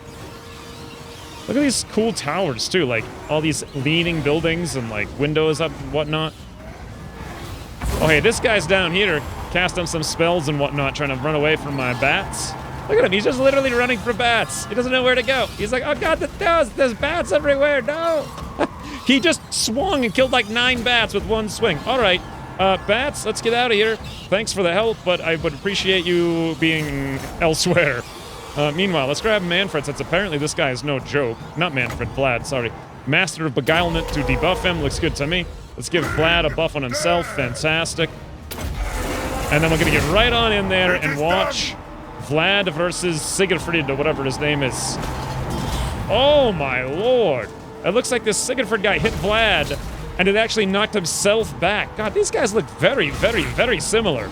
Look at these cool towers, too. Like, all these leaning buildings and, like, windows up and whatnot. Oh, hey, this guy's down here casting some spells and whatnot, trying to run away from my bats. Look at him. He's just literally running for bats. He doesn't know where to go. He's like, oh, God, there's bats everywhere. No. He just swung and killed, like, 9 bats with one swing. All right. Bats, let's get out of here. Thanks for the help, but I would appreciate you being elsewhere. Meanwhile, let's grab Manfred, since apparently this guy is no joke. Not Manfred, Vlad, sorry. Master of Beguilement to debuff him, looks good to me. Let's give Vlad a buff on himself, fantastic. And then we're gonna get right on in there and watch Vlad versus Sigurfrid, or whatever his name is. Oh my lord. It looks like this Sigurfrid guy hit Vlad, and it actually knocked himself back. God, these guys look very, very, very similar.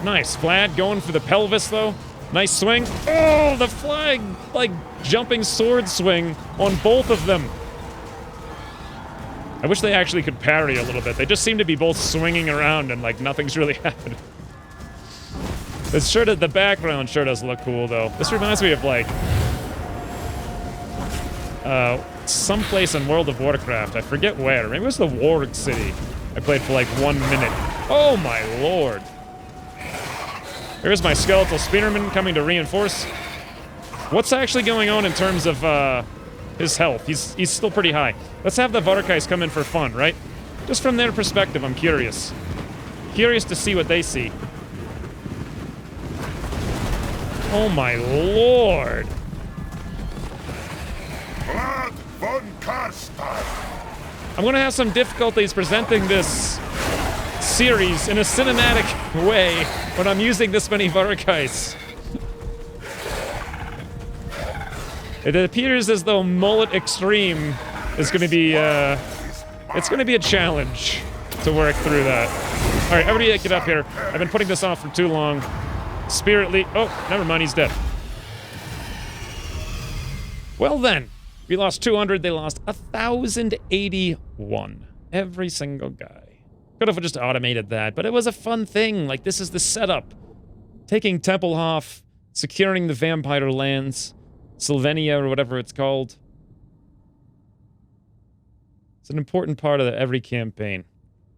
Nice. Vlad going for the pelvis, though. Nice swing. Oh, the flag, like, jumping sword swing on both of them. I wish they actually could parry a little bit. They just seem to be both swinging around and, like, nothing's really happening. The background sure does look cool, though. This reminds me of, like, someplace in World of Warcraft. I forget where. Maybe it was the Warg City. I played for, like, 1 minute. Oh, my lord. Here's my Skeletal Spearman coming to reinforce. What's actually going on in terms of his health? He's still pretty high. Let's have the Varkais come in for fun, right? Just from their perspective, I'm curious. Curious to see what they see. Oh my lord! Vlad von Carstein. I'm gonna have some difficulties presenting this series in a cinematic way when I'm using this many Varkais. It appears as though Mullet Extreme is going to be, it's going to be a challenge to work through that. All right, everybody get up here. I've been putting this off for too long. Spirit Lead. Oh, never mind, he's dead. Well then, we lost 200, they lost 1,081. Every single guy. Could have just automated that, but it was a fun thing. Like, this is the setup. Taking Tempelhof, securing the vampire lands, Sylvania or whatever it's called. It's an important part of every campaign.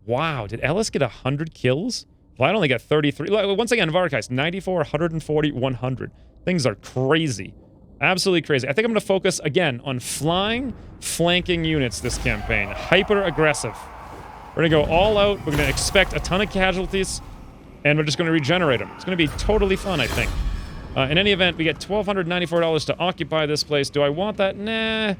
Wow, did Ellis get 100 kills? Vlad only got 33. Once again, Varkais, 94, 140, 100. Things are crazy. Absolutely crazy. I think I'm going to focus, again, on flying, flanking units this campaign. Hyper-aggressive. We're going to go all out. We're going to expect a ton of casualties, and we're just going to regenerate them. It's going to be totally fun, I think. In any event, we get $1,294 to occupy this place. Do I want that? Nah.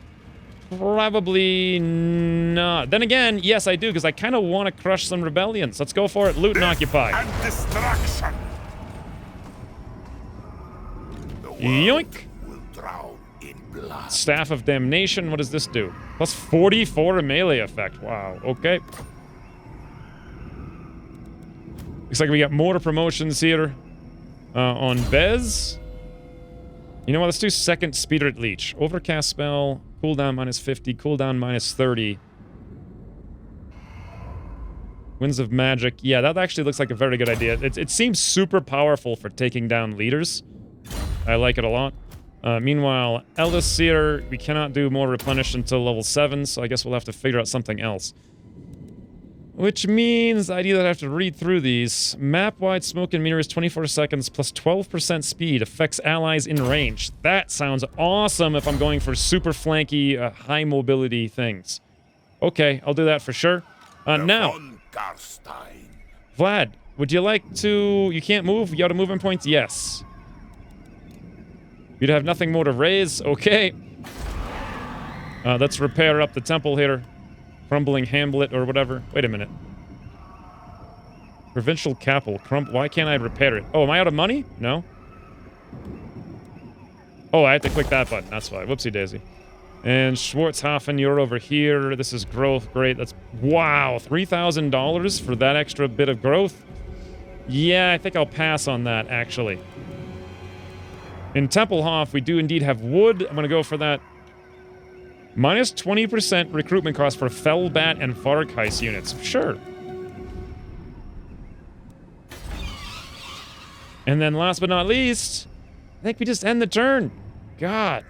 Probably not. Then again, yes, I do, because I kind of want to crush some rebellions. Let's go for it. Loot and occupy. And destruction. Yoink. Will drown in blood. Staff of Damnation. What does this do? Plus 44 melee effect. Wow. Okay. Looks like we got more promotions here. On Bez. You know what? Let's do second Spirit Leech. Overcast spell. Cooldown minus 50. Cooldown minus 30. Winds of Magic. Yeah, that actually looks like a very good idea. It seems super powerful for taking down leaders. I like it a lot. Meanwhile, Elisir, we cannot do more replenish until level 7, so I guess we'll have to figure out something else. Which means I'd either have to read through these. Map-wide smoke and mirrors 24 seconds plus 12% speed affects allies in range. That sounds awesome if I'm going for super flanky, high mobility things. Okay, I'll do that for sure. Now, Vlad, would you like to... You can't move? You out of movement points? Yes. You'd have nothing more to raise? Okay. Let's repair up the temple here. Crumbling Hamlet or whatever. Wait a minute. Provincial Capital. Why can't I repair it? Oh, am I out of money? No. Oh, I had to click that button. That's why. Whoopsie daisy. And Schwarzhafen, you're over here. This is growth. Great. That's... Wow. $3,000 for that extra bit of growth? Yeah, I think I'll pass on that, actually. In Tempelhof, we do indeed have wood. I'm going to go for that. Minus 20% recruitment cost for Fellbat and Varkheis units. Sure. And then last but not least, I think we just end the turn. God.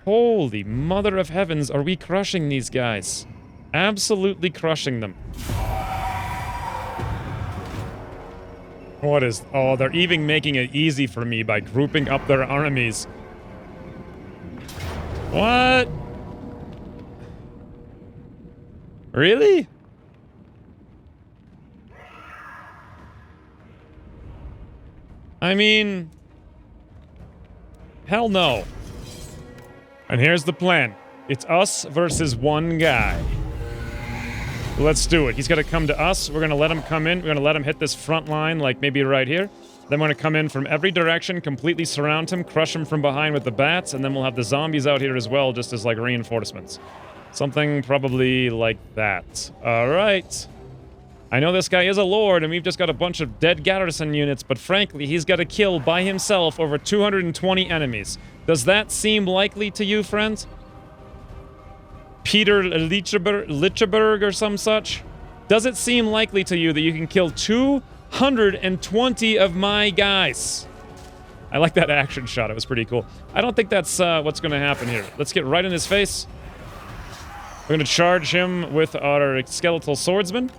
Holy mother of heavens, are we crushing these guys? Absolutely crushing them. What is... Oh, they're even making it easy for me by grouping up their armies. What? Really? I mean... Hell no. And here's the plan. It's us versus one guy. Let's do it. He's got to come to us. We're going to let him come in. We're going to let him hit this front line, like maybe right here. Then we're going to come in from every direction, completely surround him, crush him from behind with the bats, and then we'll have the zombies out here as well, just as like reinforcements. Something probably like that. All right. I know this guy is a lord, and we've just got a bunch of dead garrison units, but frankly, he's got to kill by himself over 220 enemies. Does that seem likely to you, friends? Peter Lichtenberg or some such? Does it seem likely to you that you can kill 220 of my guys? I like that action shot. It was pretty cool. I don't think that's what's going to happen here. Let's get right in his face. We're going to charge him with our Skeletal Swordsman.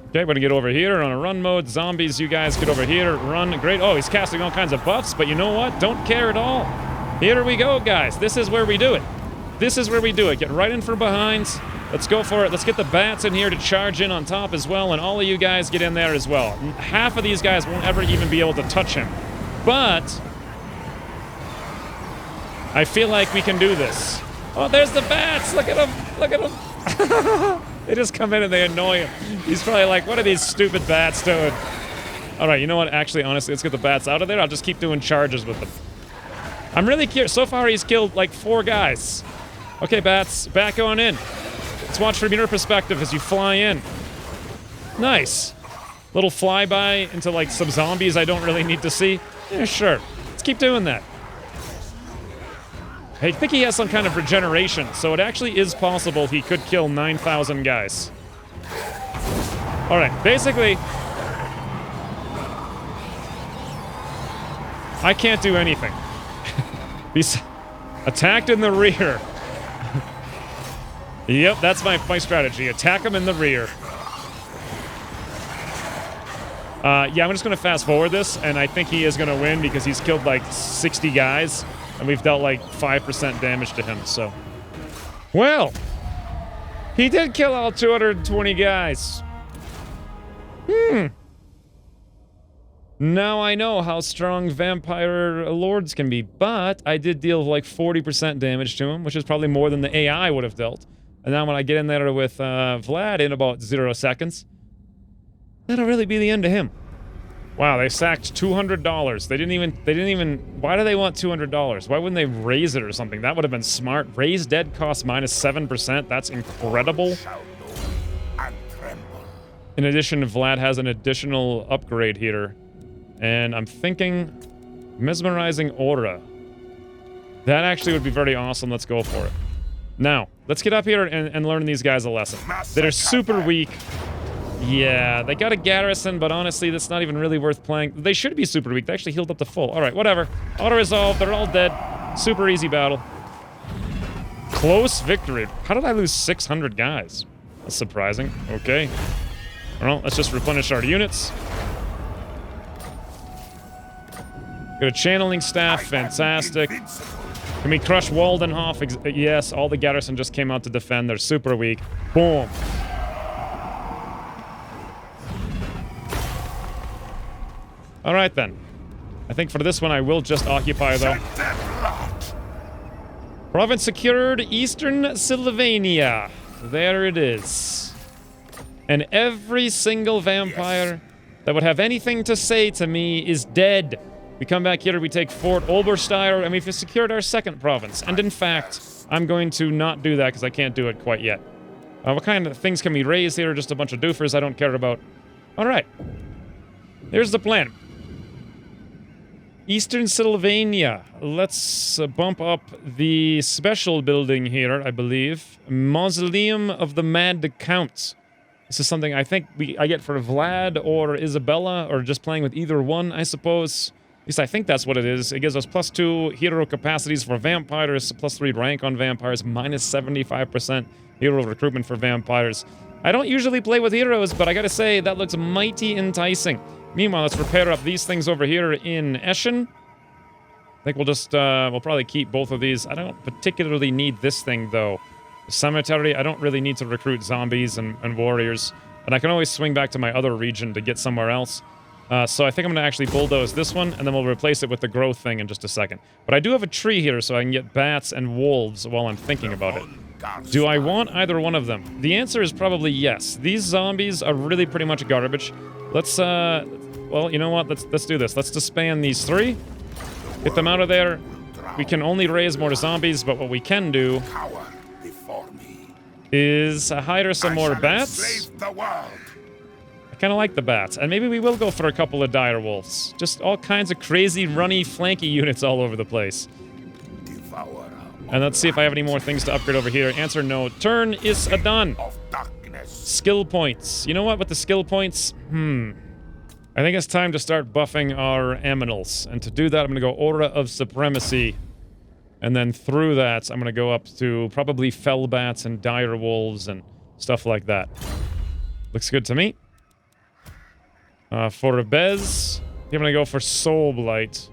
Okay, we're going to get over here on a run mode. Zombies, you guys get over here. Run. Great. Oh, he's casting all kinds of buffs, but you know what? Don't care at all. Here we go, guys. This is where we do it. This is where we do it. Get right in from behind. Let's go for it. Let's get the bats in here to charge in on top as well, and all of you guys get in there as well. Half of these guys won't ever even be able to touch him. But I feel like we can do this. Oh, there's the bats. Look at them. Look at them. They just come in and they annoy him. He's probably like, what are these stupid bats doing? All right, you know what? Actually, honestly, let's get the bats out of there. I'll just keep doing charges with them. I'm really curious. So far, he's killed like 4 guys. Okay, bats, back on in. Let's watch from your perspective as you fly in. Nice. Little flyby into like some zombies I don't really need to see. Yeah, sure. Let's keep doing that. I think he has some kind of regeneration, so it actually is possible he could kill 9,000 guys. All right, basically, I can't do anything. He's attacked in the rear. Yep, that's my strategy. Attack him in the rear. Yeah, I'm just going to fast forward this, and I think he is going to win because he's killed like 60 guys, and we've dealt like 5% damage to him, so. Well, he did kill all 220 guys. Now I know how strong vampire lords can be, but I did deal like 40% damage to him, which is probably more than the AI would have dealt. And now when I get in there with Vlad in about 0 seconds, that'll really be the end of him. Wow, they sacked $200. They didn't even, why do they want $200? Why wouldn't they raise it or something? That would have been smart. Raise dead cost minus 7%. That's incredible. In addition, Vlad has an additional upgrade here. And I'm thinking mesmerizing aura. That actually would be very awesome. Let's go for it. Now, let's get up here and learn these guys a lesson. They're super weak. Yeah, they got a garrison, but honestly, that's not even really worth playing. They should be super weak. They actually healed up to full. All right, whatever. Auto-resolve. They're all dead. Super easy battle. Close victory. How did I lose 600 guys? That's surprising. Okay. Well, let's just replenish our units. Got a channeling staff. Fantastic. Can we crush Waldenhof? Yes, all the garrison just came out to defend. They're super weak. Boom. All right, then. I think for this one, I will just occupy, though. Province secured, Eastern Sylvania. There it is. And every single vampire that would have anything to say to me is dead. We come back here, we take Fort Obersteyr, and we've secured our second province. And in fact, I'm going to not do that because I can't do it quite yet. What kind of things can we raise here? Just a bunch of doofers I don't care about. All right. Here's the plan. Eastern Sylvania. Let's bump up the special building here, I believe. Mausoleum of the Mad Count. This is something I think I get for Vlad or Isabella, or just playing with either one, I suppose. At least I think that's what it is. It gives us +2 hero capacities for vampires, +3 rank on vampires, -75% hero recruitment for vampires. I don't usually play with heroes, but I gotta say, that looks mighty enticing. Meanwhile, let's repair up these things over here in Eschen. I think we'll just, we'll probably keep both of these. I don't particularly need this thing, though. The cemetery, I don't really need to recruit zombies and warriors. And I can always swing back to my other region to get somewhere else. So I think I'm going to actually bulldoze this one, and then we'll replace it with the growth thing in just a second. But I do have a tree here, so I can get bats and wolves while I'm thinking about it. Do I want either one of them? The answer is probably yes. These zombies are really pretty much garbage. Let's, well, you know what? Let's do this. Let's disband these 3. Get them out of there. We can only raise more zombies, but what we can do is hire some more bats. I kind of like the bats. And maybe we will go for a couple of dire wolves. Just all kinds of crazy, runny, flanky units all over the place. And let's see if I have any more things to upgrade over here. Answer no. Turn is done. Skill points. You know what? With the skill points, I think it's time to start buffing our aminals. And to do that, I'm going to go Aura of Supremacy. And then through that, I'm going to go up to probably Fell Bats and Dire Wolves and stuff like that. Looks good to me. For Bez, I'm going to go for Soul Blight.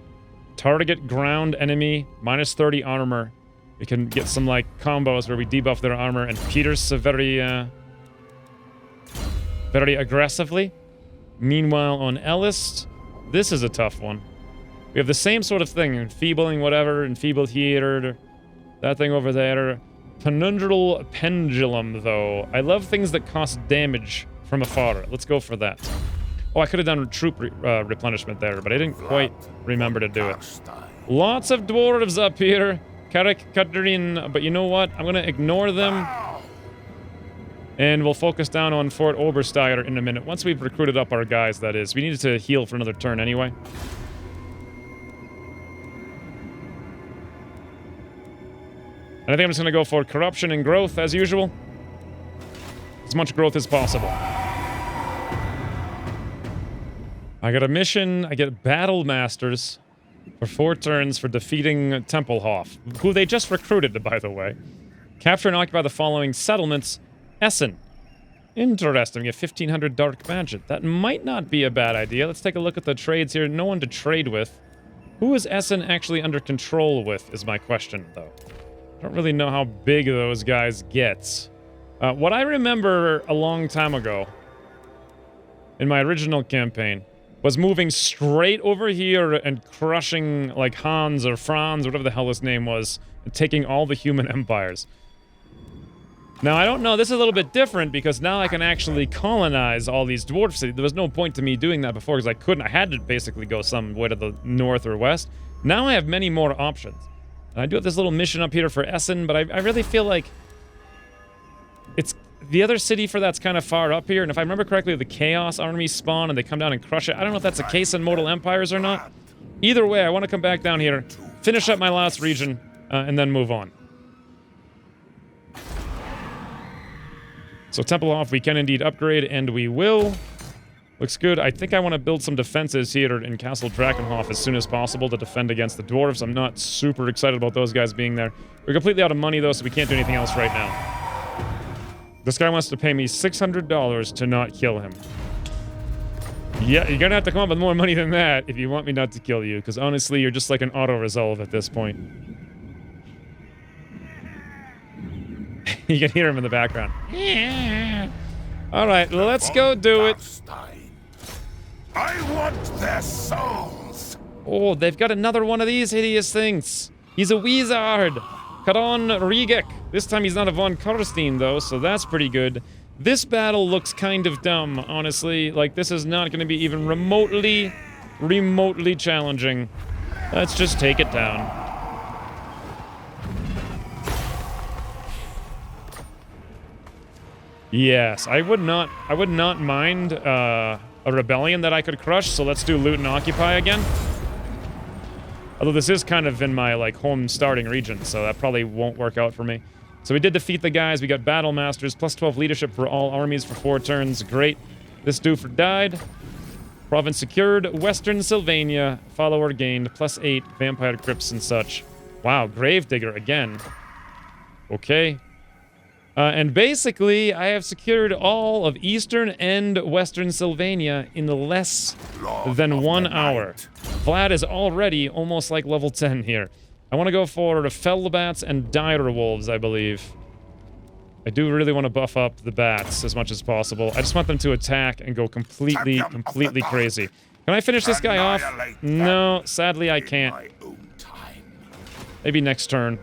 Target ground enemy, -30 armor. We can get some, like, combos where we debuff their armor and pierce very aggressively. Meanwhile, on Elist, this is a tough one. We have the same sort of thing, enfeebling whatever, enfeebled here, that thing over there. Penundral Pendulum, though. I love things that cost damage from afar. Let's go for that. Oh, I could have done troop replenishment there, but I didn't quite remember to do it. Lots of dwarves up here. Carrick, Cutterin, but you know what? I'm going to ignore them. And we'll focus down on Fort Obersteyr in a minute. Once we've recruited up our guys, that is. We needed to heal for another turn anyway. And I think I'm just going to go for corruption and growth, as usual. As much growth as possible. I got a mission. I get Battle Masters for 4 turns for defeating Tempelhof, who they just recruited, by the way. Capture and occupy the following settlements. Essen. Interesting. We have 1,500 dark magic. That might not be a bad idea. Let's take a look at the trades here. No one to trade with. Who is Essen actually under control with, is my question, though. I don't really know how big those guys get. What I remember a long time ago, in my original campaign, was moving straight over here and crushing, like, Hans or Franz, whatever the hell his name was, and taking all the human empires. Now, I don't know, this is a little bit different, because now I can actually colonize all these dwarf cities. There was no point to me doing that before, because I couldn't. I had to basically go some way to the north or west. Now I have many more options. And I do have this little mission up here for Essen, but I really feel like it's... The other city for that's kind of far up here, and if I remember correctly, the Chaos armies spawn and they come down and crush it. I don't know if that's the case in Mortal Empires or not. Either way, I want to come back down here, finish up my last region, and then move on. So Tempelhof, we can indeed upgrade, and we will. Looks good. I think I want to build some defenses here in Castle Drakenhof as soon as possible to defend against the dwarves. I'm not super excited about those guys being there. We're completely out of money, though, so we can't do anything else right now. This guy wants to pay me $600 to not kill him. Yeah, you're gonna have to come up with more money than that if you want me not to kill you, because honestly, you're just like an auto-resolve at this point. You can hear him in the background. Alright, let's go do it. I want their souls. Oh, they've got another one of these hideous things. He's a wizard. Karon Rigek. This time he's not a von Carstein, though, so that's pretty good. This battle looks kind of dumb, honestly. Like, this is not going to be even remotely remotely challenging. Let's just take it down. Yes, I would not mind a rebellion that I could crush, so let's do loot and occupy again. Although this is kind of in my, like, home starting region, so that probably won't work out for me. So we did defeat the guys. We got Battle Masters, plus 12 leadership for all armies for 4 turns. Great. This doofer died. Province secured. Western Sylvania. Follower gained. Plus 8 vampire crypts and such. Wow, Gravedigger again. Okay. And basically, I have secured all of Eastern and Western Sylvania in less than 1 hour. Vlad is already almost like level 10 here. I want to go for Fellbats and Dire Wolves, I believe. I do really want to buff up the bats as much as possible. I just want them to attack and go completely crazy. Can I finish this guy off? No, sadly I can't. Maybe next turn.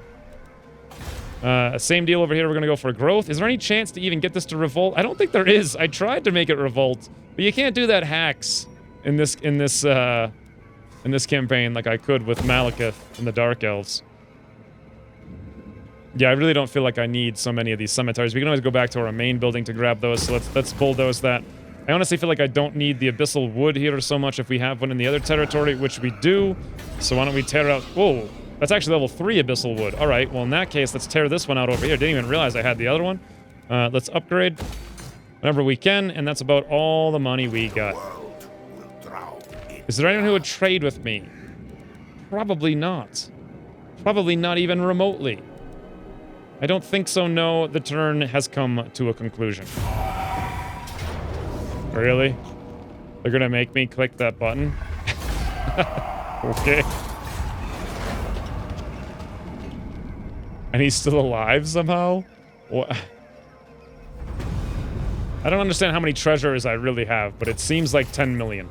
Same deal over here. We're going to go for growth. Is there any chance to even get this to revolt? I don't think there is. I tried to make it revolt, but you can't do that hacks in this campaign like I could with Malekith and the Dark Elves. Yeah, I really don't feel like I need so many of these cemeteries. We can always go back to our main building to grab those, so let's bulldoze that. I honestly feel like I don't need the Abyssal Wood here so much if we have one in the other territory, which we do. So why don't we tear out... Whoa, that's actually level 3 Abyssal Wood. All right, well, in that case, let's tear this one out over here. Didn't even realize I had the other one. Let's upgrade whenever we can, and that's about all the money we got. Is there anyone who would trade with me? Probably not. Probably not even remotely. I don't think so, no. The turn has come to a conclusion. Really? They're gonna make me click that button? Okay. And he's still alive somehow? What? I don't understand how many treasures I really have, but it seems like 10 million.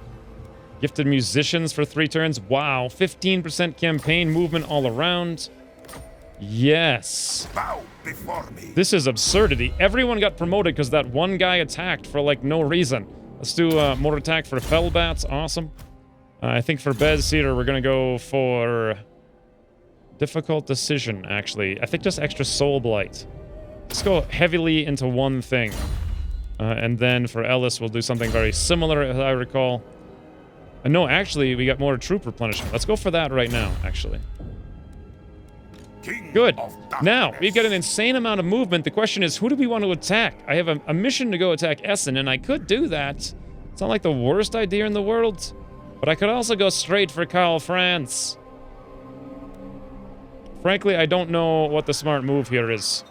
Gifted musicians for 3 turns. Wow, 15% campaign movement all around. Yes. Bow before me. This is absurdity. Everyone got promoted because that one guy attacked for, like, no reason. Let's do more attack for Fellbats. Awesome. I think for Bez here, we're going to go for... difficult decision, actually. I think just extra Soul Blight. Let's go heavily into one thing. And then for Ellis, we'll do something very similar, as I recall. No, actually, we got more troop replenishment. Let's go for that right now, actually. Good. Now, we've got an insane amount of movement. The question is, who do we want to attack? I have a mission to go attack Essen, and I could do that. It's not like the worst idea in the world. But I could also go straight for Karl Franz. Frankly, I don't know what the smart move here is.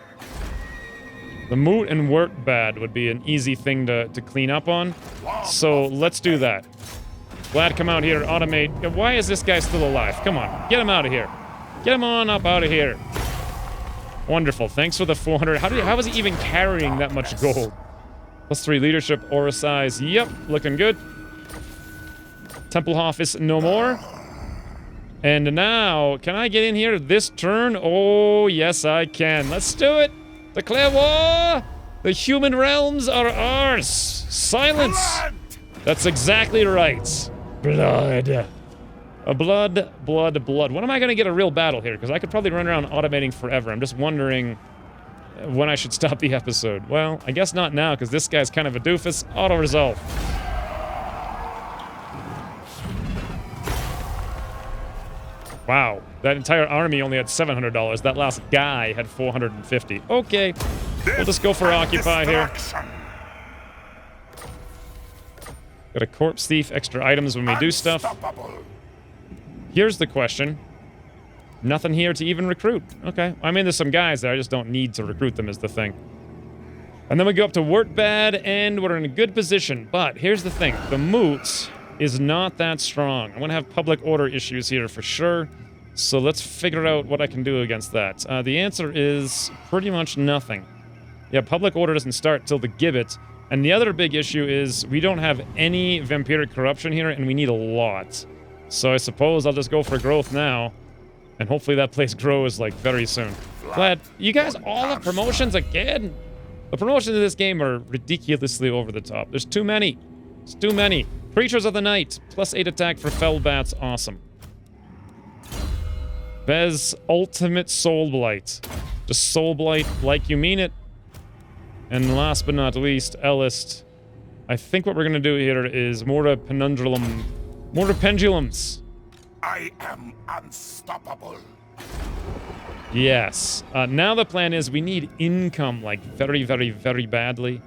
The Moot and Wort Bad would be an easy thing to clean up on. So, let's do that. Vlad, come out here, automate. Why is this guy still alive? Come on, get him out of here. Get him on up out of here. Wonderful, thanks for the 400. How was he even carrying that much gold? Plus 3 leadership, aura size. Yep, looking good. Tempelhof is no more. And now, can I get in here this turn? Oh, yes, I can. Let's do it. Declare war. The human realms are ours. Silence. That's exactly right. Blood. Blood. When am I going to get a real battle here? Because I could probably run around automating forever. I'm just wondering when I should stop the episode. Well, I guess not now, because this guy's kind of a doofus. Auto-resolve. Wow, that entire army only had $700. That last guy had $450. Okay, we'll just go for Occupy here. Got a Corpse Thief, extra items when we do stuff. Here's the question. Nothing here to even recruit. Okay, I mean, there's some guys there. I just don't need to recruit them is the thing. And then we go up to Wurtbad, and we're in a good position. But here's the thing. The Moot is not that strong. I'm going to have public order issues here for sure. So let's figure out what I can do against that. The answer is pretty much nothing. Yeah, public order doesn't start till the Gibbet. And the other big issue is we don't have any vampiric corruption here, and we need a lot. So I suppose I'll just go for growth now. And hopefully that place grows, like, very soon. Glad you guys all have promotions again. The promotions in this game are ridiculously over the top. There's too many. It's too many. Creatures of the night. +8 attack for fell bats. Awesome. Bez ultimate soul blight. Just soul blight like you mean it. And last but not least, Elist. I think what we're gonna do here is Mortar pendulums. I am unstoppable. Yes. Now the plan is we need income, like, very, very, very badly.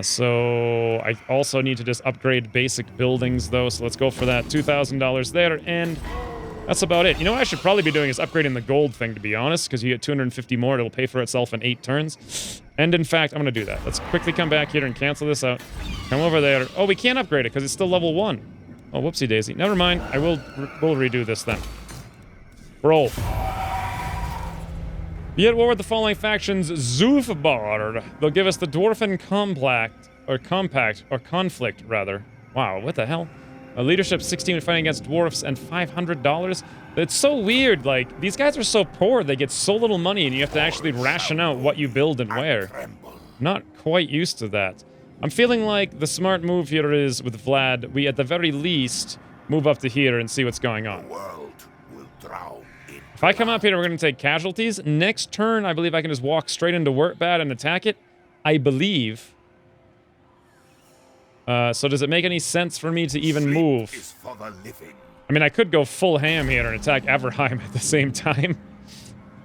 So I also need to just upgrade basic buildings, though, so let's go for that. $2,000 there, and that's about it. You know what I should probably be doing is upgrading the gold thing, to be honest, because you get 250 more. It'll pay for itself in 8 turns. And in fact, I'm going to do that. Let's quickly come back here and cancel this out. Come over there. Oh, we can't upgrade it because it's still level 1. Oh, whoopsie daisy. Never mind. We'll redo this then. Roll. Be at war with the following factions: Zufbard. They'll give us the Dwarfen Conflict, rather. Wow, what the hell? Leadership 16 fighting against dwarfs and $500. It's so weird, like, these guys are so poor, they get so little money and you have to actually ration out what you build and where. Not quite used to that. I'm feeling like the smart move here is, with Vlad, we at the very least move up to here and see what's going on. If I come up here, we're going to take casualties. Next turn, I believe I can just walk straight into Wurtbad and attack it. I believe. So does it make any sense for me to even move? I mean, I could go full ham here and attack Everheim at the same time.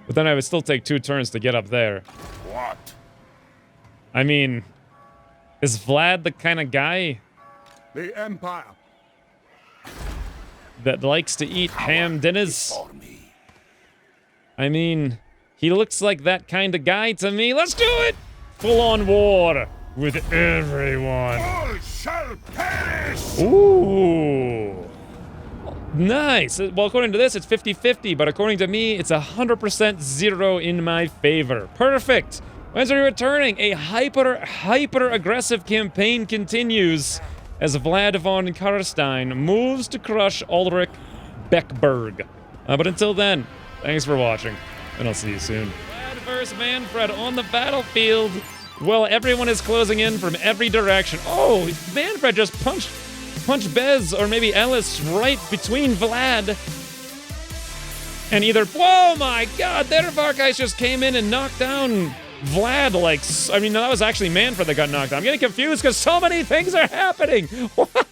But then I would still take 2 turns to get up there. What? I mean, is Vlad the kind of guy The Empire. that likes to eat ham dinners? I mean, he looks like that kind of guy to me. Let's do it! Full-on war with everyone. All shall perish! Ooh. Nice. Well, according to this, it's 50-50, but according to me, it's 100% 0 in my favor. Perfect. When's are returning? A hyper-aggressive campaign continues as Vlad von Carstein moves to crush Ulrich Beckberg. But until then, thanks for watching, and I'll see you soon. Vlad versus Manfred on the battlefield. Well, everyone is closing in from every direction. Oh, Manfred just punched Bez, or maybe Ellis, right between Vlad and either... Whoa, my God! Their Varkais just came in and knocked down Vlad like... I mean, that was actually Manfred that got knocked down. I'm getting confused because so many things are happening! What?